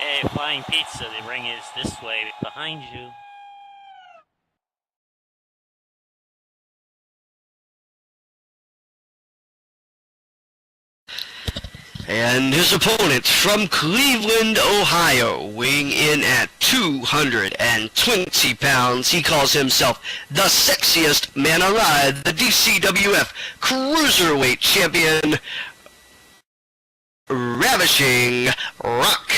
Hey, flying pizza, the ring is this way behind you. And his opponent from Cleveland, Ohio, weighing in at 220 pounds. He calls himself the sexiest man alive, the DCWF Cruiserweight Champion, Ravishing Rock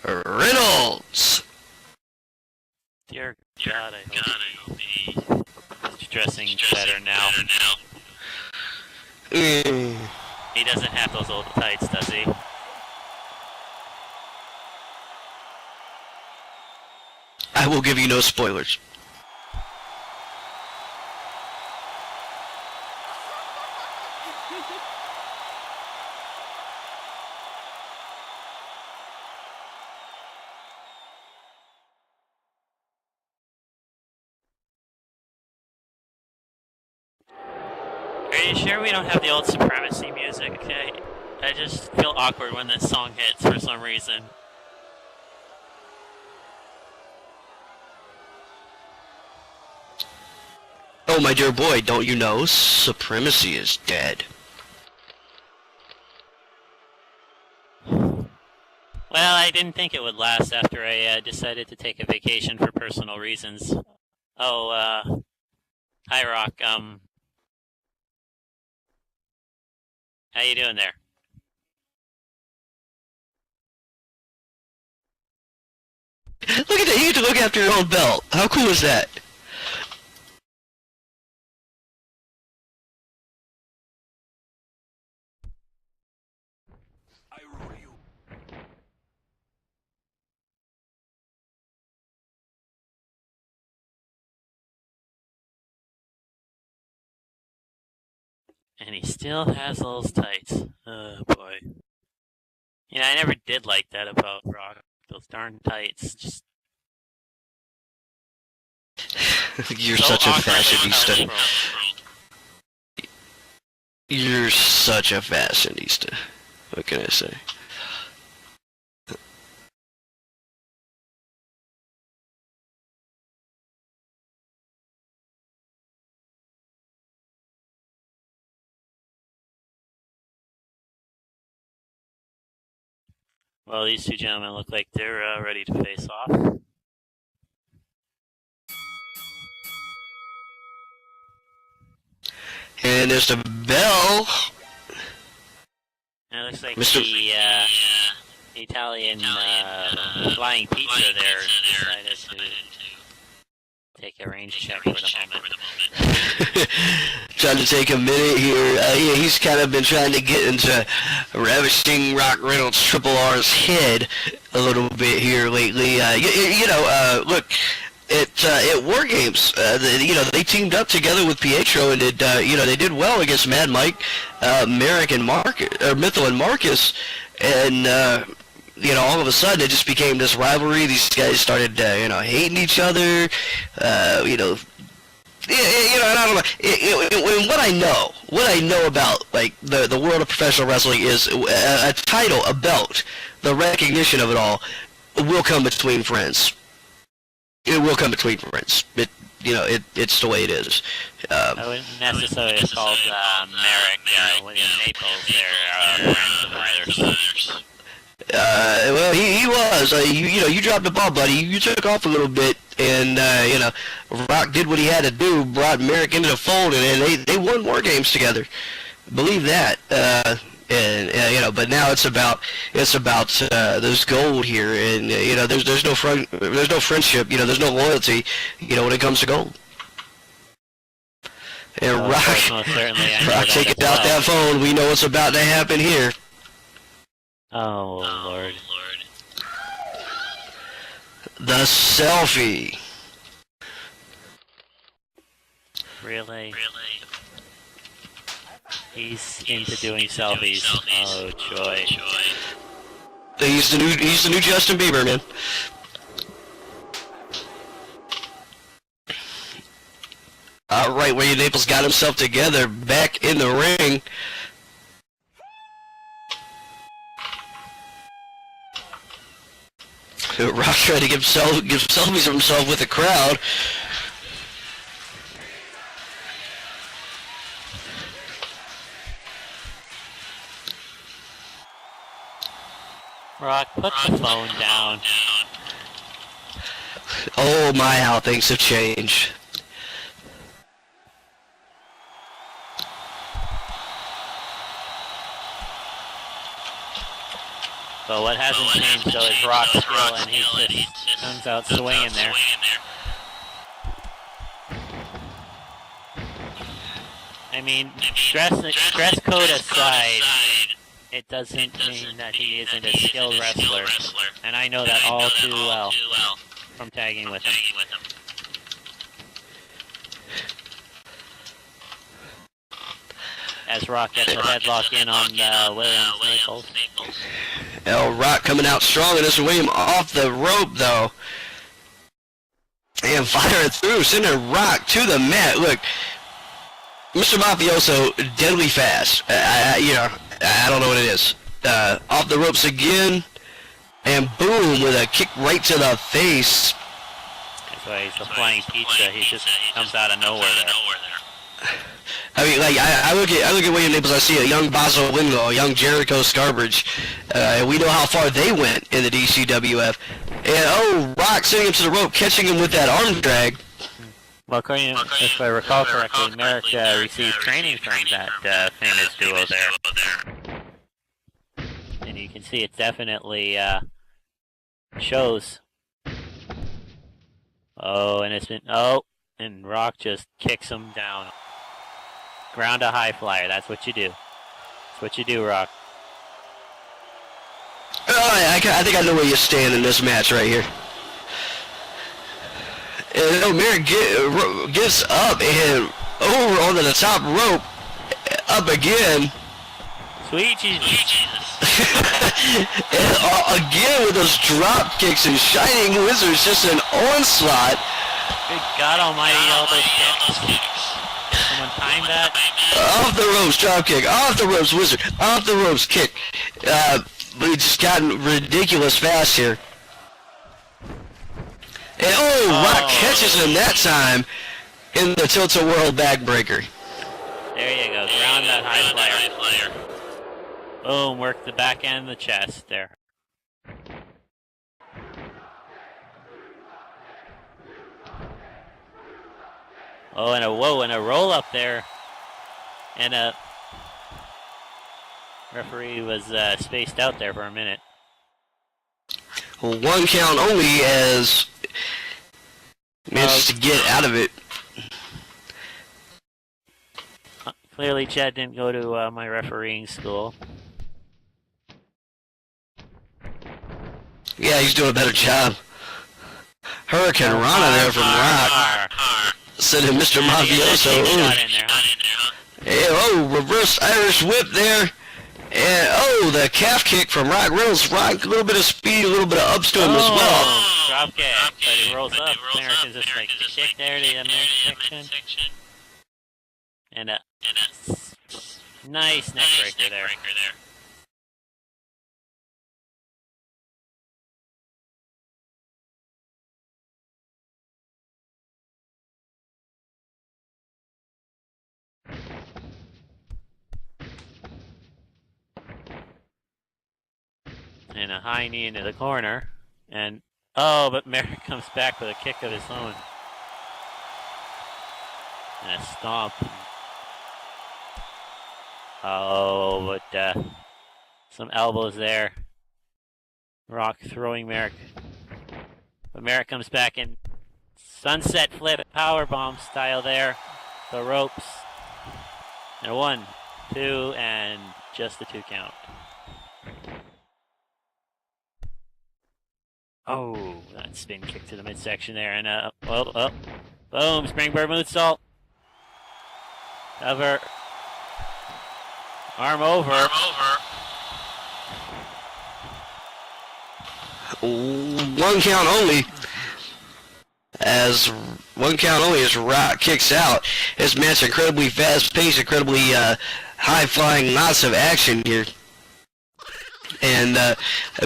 Reynolds. Dear God, I hope he's dressing better now. He doesn't have those old tights, does he? I will give you no spoilers. Are you sure we don't have the old Supremacy music? I just feel awkward when this song hits for some reason. Oh, my dear boy, don't you know? Supremacy is dead. Well, I didn't think it would last after I decided to take a vacation for personal reasons. Oh, hi Rock, how you doing there? Look at that, you get to look after your own belt. How cool is that? I rule you. And he still has those tights. Oh boy. You know, I never did like that about Rock. Those darn tights. Just You're so such a awkwardly fashionista. colorful. You're such a fashionista. What can I say? Well, these two gentlemen look like they're ready to face off. And there's the bell. And it looks like Mr. the Italian flying pizza there decided to take a range check for the moment. Trying to take a minute here. Yeah, he's kind of been trying to get into Ravishing Rock Reynolds Triple R's head a little bit here lately. Look, at War Games, they teamed up together with Pietro and did, they did well against Mad Mike, Merrick and Mythil and Marcus, and all of a sudden it just became this rivalry. These guys started, hating each other. And I don't know. What I know about like the world of professional wrestling is a title, a belt, the recognition of it all will come between friends. It will come between friends. It's the way it is. I wouldn't necessarily have called Merrick William Naples their friends of others. Well, he was. You dropped the ball, buddy. You took off a little bit, and Rock did what he had to do, brought Merrick into the fold, and they won War Games together. Believe that. But now it's about there's gold here, and there's no friendship, there's no loyalty, when it comes to gold. And Rock taking out that phone. We know what's about to happen here. Oh, Lord. The selfie. Really? He's into doing selfies. Oh, joy. He's the new Justin Bieber, man. All right, William Naples got himself together back in the ring. Rock tried to give selfies of himself with the crowd. Rock, put the phone down. Oh my, how things have changed. But what hasn't changed though is Rock's skill, and he just comes out swinging there. I mean, dress code aside, it doesn't mean that he isn't a skilled wrestler, and I know that all too well from tagging with him. As Rock gets a headlock in on Williams Naples. Rock coming out strong, and this William off the rope though. And firing through, sending Rock to the mat. Look, Mr. Mafioso, deadly fast. I don't know what it is. Off the ropes again, and boom, with a kick right to the face. That's why he's a flying pizza. He just comes out of nowhere there. I mean, like I look at William Naples. I see a young Basil Wingo, a young Jericho Scarbridge. We know how far they went in the DCWF. And Rock sending him to the rope, catching him with that arm drag. Well, if I recall correctly, Merrick received training from that famous duo there. And you can see it definitely shows. And Rock just kicks him down. Ground a high flyer, that's what you do. That's what you do, Rock. I think I know where you stand in this match right here. And Merrick gets up and over onto the top rope, up again. Sweet Jesus. And again with those drop kicks and shining wizards, just an onslaught. Good God almighty, all those kicks. Someone time that? Off the ropes, drop kick. Off the ropes, wizard. Off the ropes, kick. But it's just gotten ridiculous fast here. And Rock catches him that time in the tilt-a-whirl backbreaker. There you go, ground that high flyer. Boom, work the back end of the chest there. Oh, and a roll up there. And a referee was spaced out there for a minute. Well, 1 count only as managed to get out of it. Clearly, Chad didn't go to my refereeing school. Yeah, he's doing a better job. Hurricane Rana there from Rock. Sending Mr. Mafioso. Oh, reverse Irish whip there. And, oh, the calf kick from Rock Reynolds. Rock, a little bit of speed, a little bit of ups to him as well. Drop kick, but he rolls up. American's just like kick there to the American section. And a nice neck breaker there. And a high knee into the corner. And, oh, but Merrick comes back with a kick of his own. And a stomp. Oh, but some elbows there. Rock throwing Merrick. But Merrick comes back in sunset flip, powerbomb style there. The ropes. And 1, 2, and just the 2 count. Oh, that spin kick to the midsection there, and boom, springboard moonsault. Cover. Arm over. 1 count only. As 1 count only as Rock kicks out. This match incredibly fast-paced, incredibly high-flying, lots of action here. And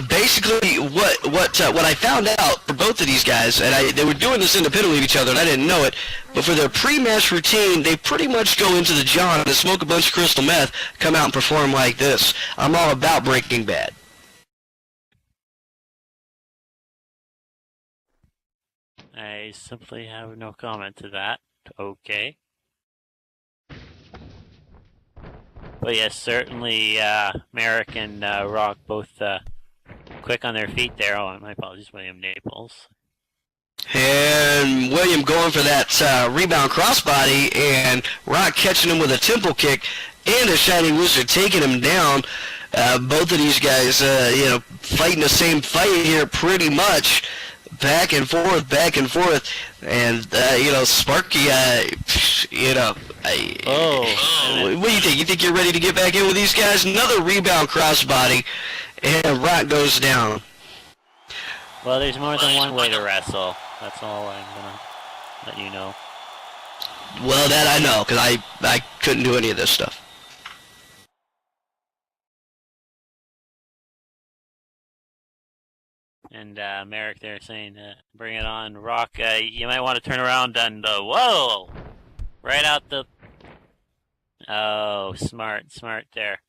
basically, what I found out for both of these guys, and they were doing this independently of each other, and I didn't know it, but for their pre-match routine, they pretty much go into the John and smoke a bunch of crystal meth, come out and perform like this. I'm all about Breaking Bad. I simply have no comment to that. Okay. But yes, certainly Merrick and Rock both quick on their feet there. Oh, my apologies, William Naples. And William going for that rebound crossbody, and Rock catching him with a temple kick and a Shining Wizard taking him down. Both of these guys, fighting the same fight here pretty much. Back and forth, and Sparky, what do you think? You think you're ready to get back in with these guys? Another rebound crossbody, and Rock goes down. Well, there's more than one way to wrestle. That's all I'm gonna let you know. Well, that I know, because I couldn't do any of this stuff. And Merrick there saying, bring it on, Rock. You might want to turn around and, whoa! Right out the... Oh, smart there.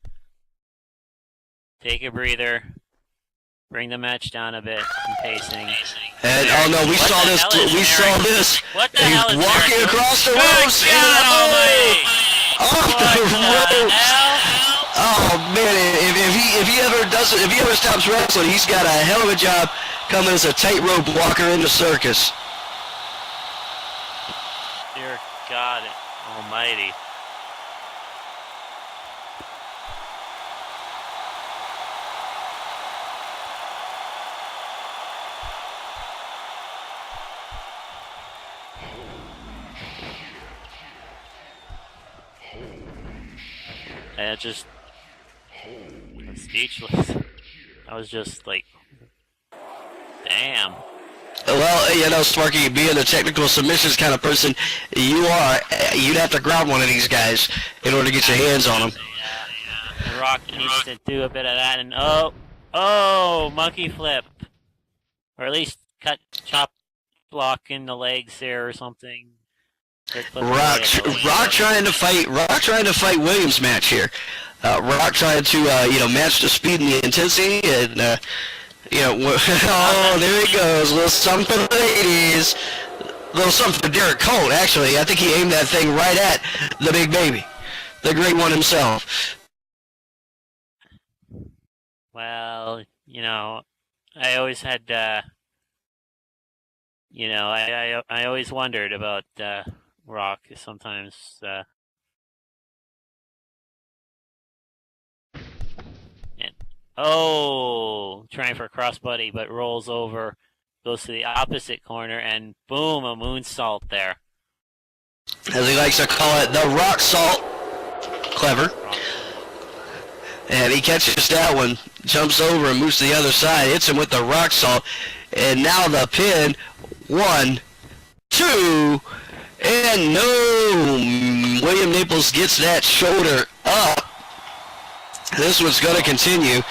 Take a breather. Bring the match down a bit. I'm pacing. And, oh no, we saw this. What the hell is walking Merrick? across the ropes. Off the ropes. Oh man, if he ever stops wrestling, he's got a hell of a job coming as a tightrope walker in the circus. Dear God Almighty. And I'm speechless. I was just like, damn. Well, Sparky, being a technical submissions kind of person, you'd have to grab one of these guys in order to get your hands on them. Yeah. And Rock needs to do a bit of that, and oh, monkey flip. Or at least chop block in the legs there or something. Rock trying to fight Williams' match here. Rock trying to match the speed and the intensity, and oh, there he goes, a little something for the ladies. A little something for Derek Colt, actually. I think he aimed that thing right at the big baby. The great one himself. Well, I always had, I always wondered about Rock sometimes. Trying for a crossbody, but rolls over, goes to the opposite corner, and boom, a moonsault there. As he likes to call it, the rock salt. Clever. And he catches that one, jumps over and moves to the other side, hits him with the rock salt, and now the pin. 1, 2, and no! William Naples gets that shoulder up. This one's going to continue.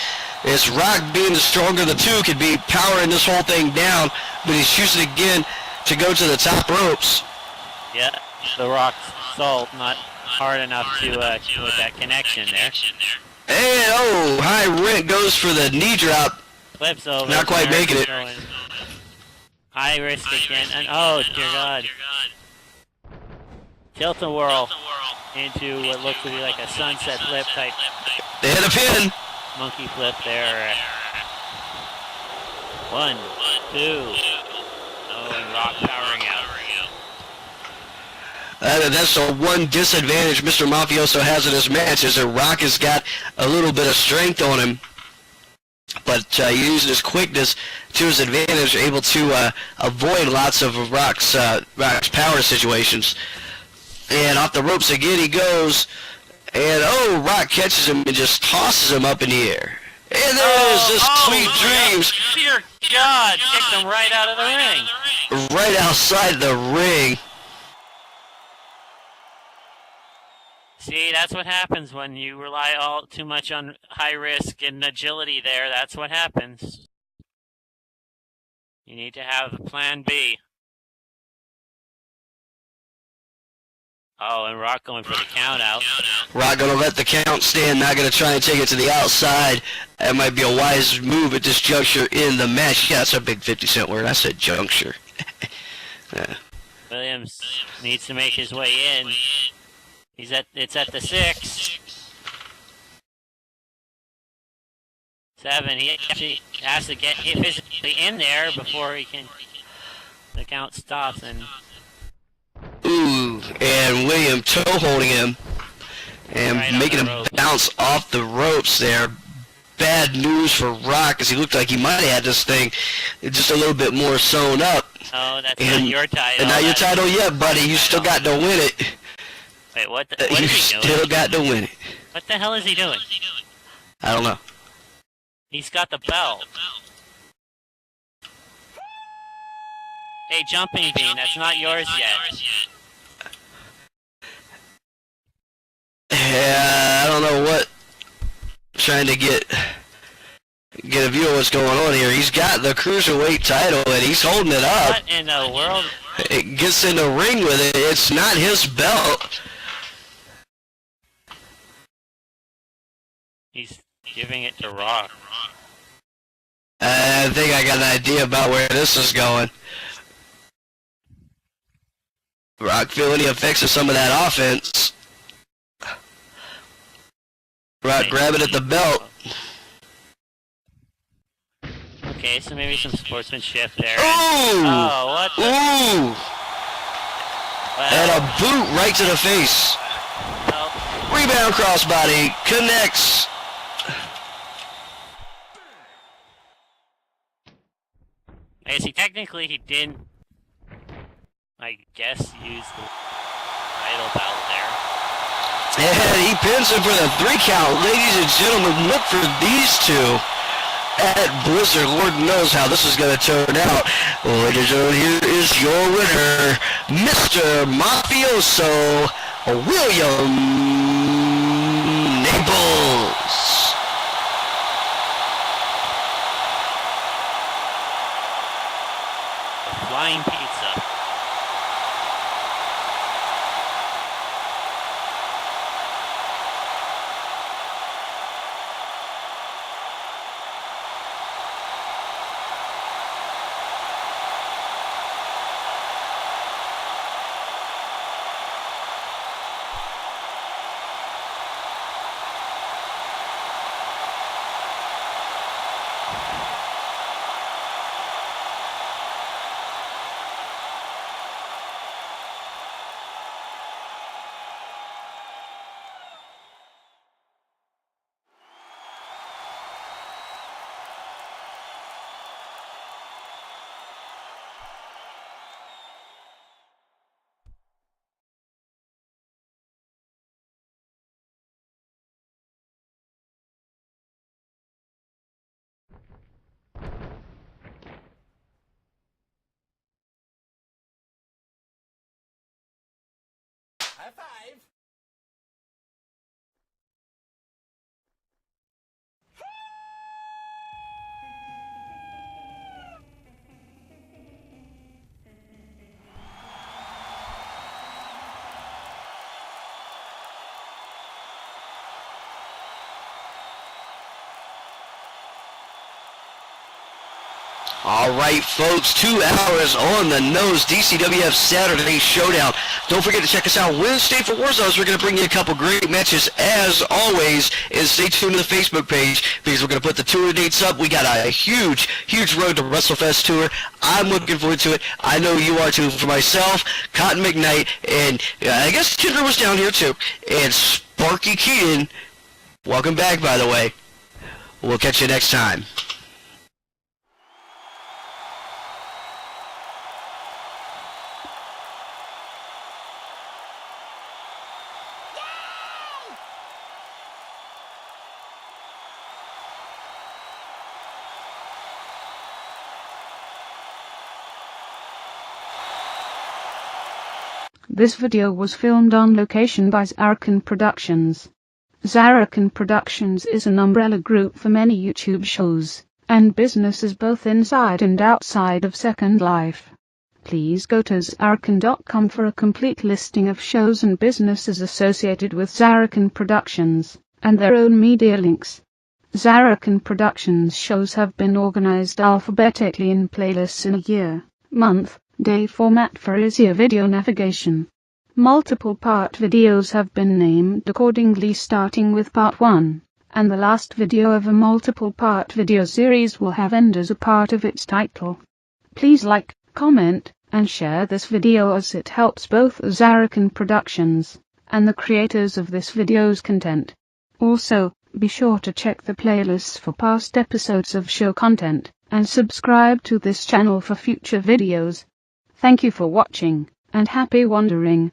It's Rock being the stronger of the two, could be powering this whole thing down, but he's choosing again to go to the top ropes. Yeah, the Rock salt not hard enough to with that connection there. And high rent goes for the knee drop. Flips over. Not quite making it. High risk again, and oh dear God. Tilt-a-whirl into what looks to be like a sunset flip type. They hit a pin. Monkey flip there. 1, 2. And Rock powering out. That's the one disadvantage Mr. Mafioso has in his match, is that Rock has got a little bit of strength on him, but using his quickness to his advantage, able to avoid lots of Rock's power situations. And off the ropes again he goes, and Rock catches him and just tosses him up in the air. And there's this Sweet Dreams. Dear God, kicked him right out of the ring. Right outside the ring. See, that's what happens when you rely all too much on high risk and agility there. That's what happens. You need to have a plan B. And Rock going for the count out. Rock going to let the count stand, not going to try and take it to the outside. That might be a wise move at this juncture in the match. Yeah, that's a big 50-cent word. I said juncture. Williams needs to make his way in. It's at the 6. 7. He actually has to get physically in there before the count stops. And William toe holding him and right making him bounce off the ropes there. Bad news for Rock, as he looked like he might have had this thing just a little bit more sewn up. Oh, that's not your title. And not your title yet, buddy. You still got to win it. Wait, what is he doing? You still got to win it. What the hell is he doing? I don't know. He's got the belt. Hey, jumping bean, that's not yours yet. Yeah, I don't know what. Trying to get a view of what's going on here. He's got the cruiserweight title and he's holding it up. What in the world? It gets in the ring with it. It's not his belt. He's giving it to Rock. I think I got an idea about where this is going. Rock feeling the effects of some of that offense. Rock grabbing at the belt. Okay, so maybe some sportsmanship there. Ooh! Oh, what the? Ooh! Well, And a boot right to the face. well, Rebound crossbody. Connects. I see, technically he didn't, I guess, use the title belt there. And he pins him for the 3 count. Ladies and gentlemen, look for these two at Blizzard. Lord knows how this is going to turn out. Ladies and gentlemen, here is your winner, Mr. Mafioso, William Naples. Flying pizza. High five. All right, folks, 2 hours on the nose, DCWF Saturday Showdown. Don't forget to check us out Wednesday for Warzones. We're going to bring you a couple great matches as always, and stay tuned to the Facebook page because we're going to put the tour dates up. We got a huge road to WrestleFest tour. I'm looking forward to it. I know you are too. For myself, Cotton McKnight, and I guess Kendra was down here too, and Sparky Keaton. Welcome back, by the way. We'll catch you next time. This video was filmed on location by Zarrakan Productions. Zarrakan Productions is an umbrella group for many YouTube shows and businesses both inside and outside of Second Life. Please go to Zarrakan.com for a complete listing of shows and businesses associated with Zarrakan Productions, and their own media links. Zarrakan Productions shows have been organized alphabetically in playlists in a year, month, day format for easier video navigation. Multiple part videos have been named accordingly, starting with part 1, and the last video of a multiple part video series will have end as a part of its title. Please like, comment, and share this video as it helps both Zarrakan Productions and the creators of this video's content. Also, be sure to check the playlists for past episodes of show content, and subscribe to this channel for future videos. Thank you for watching, and happy wandering.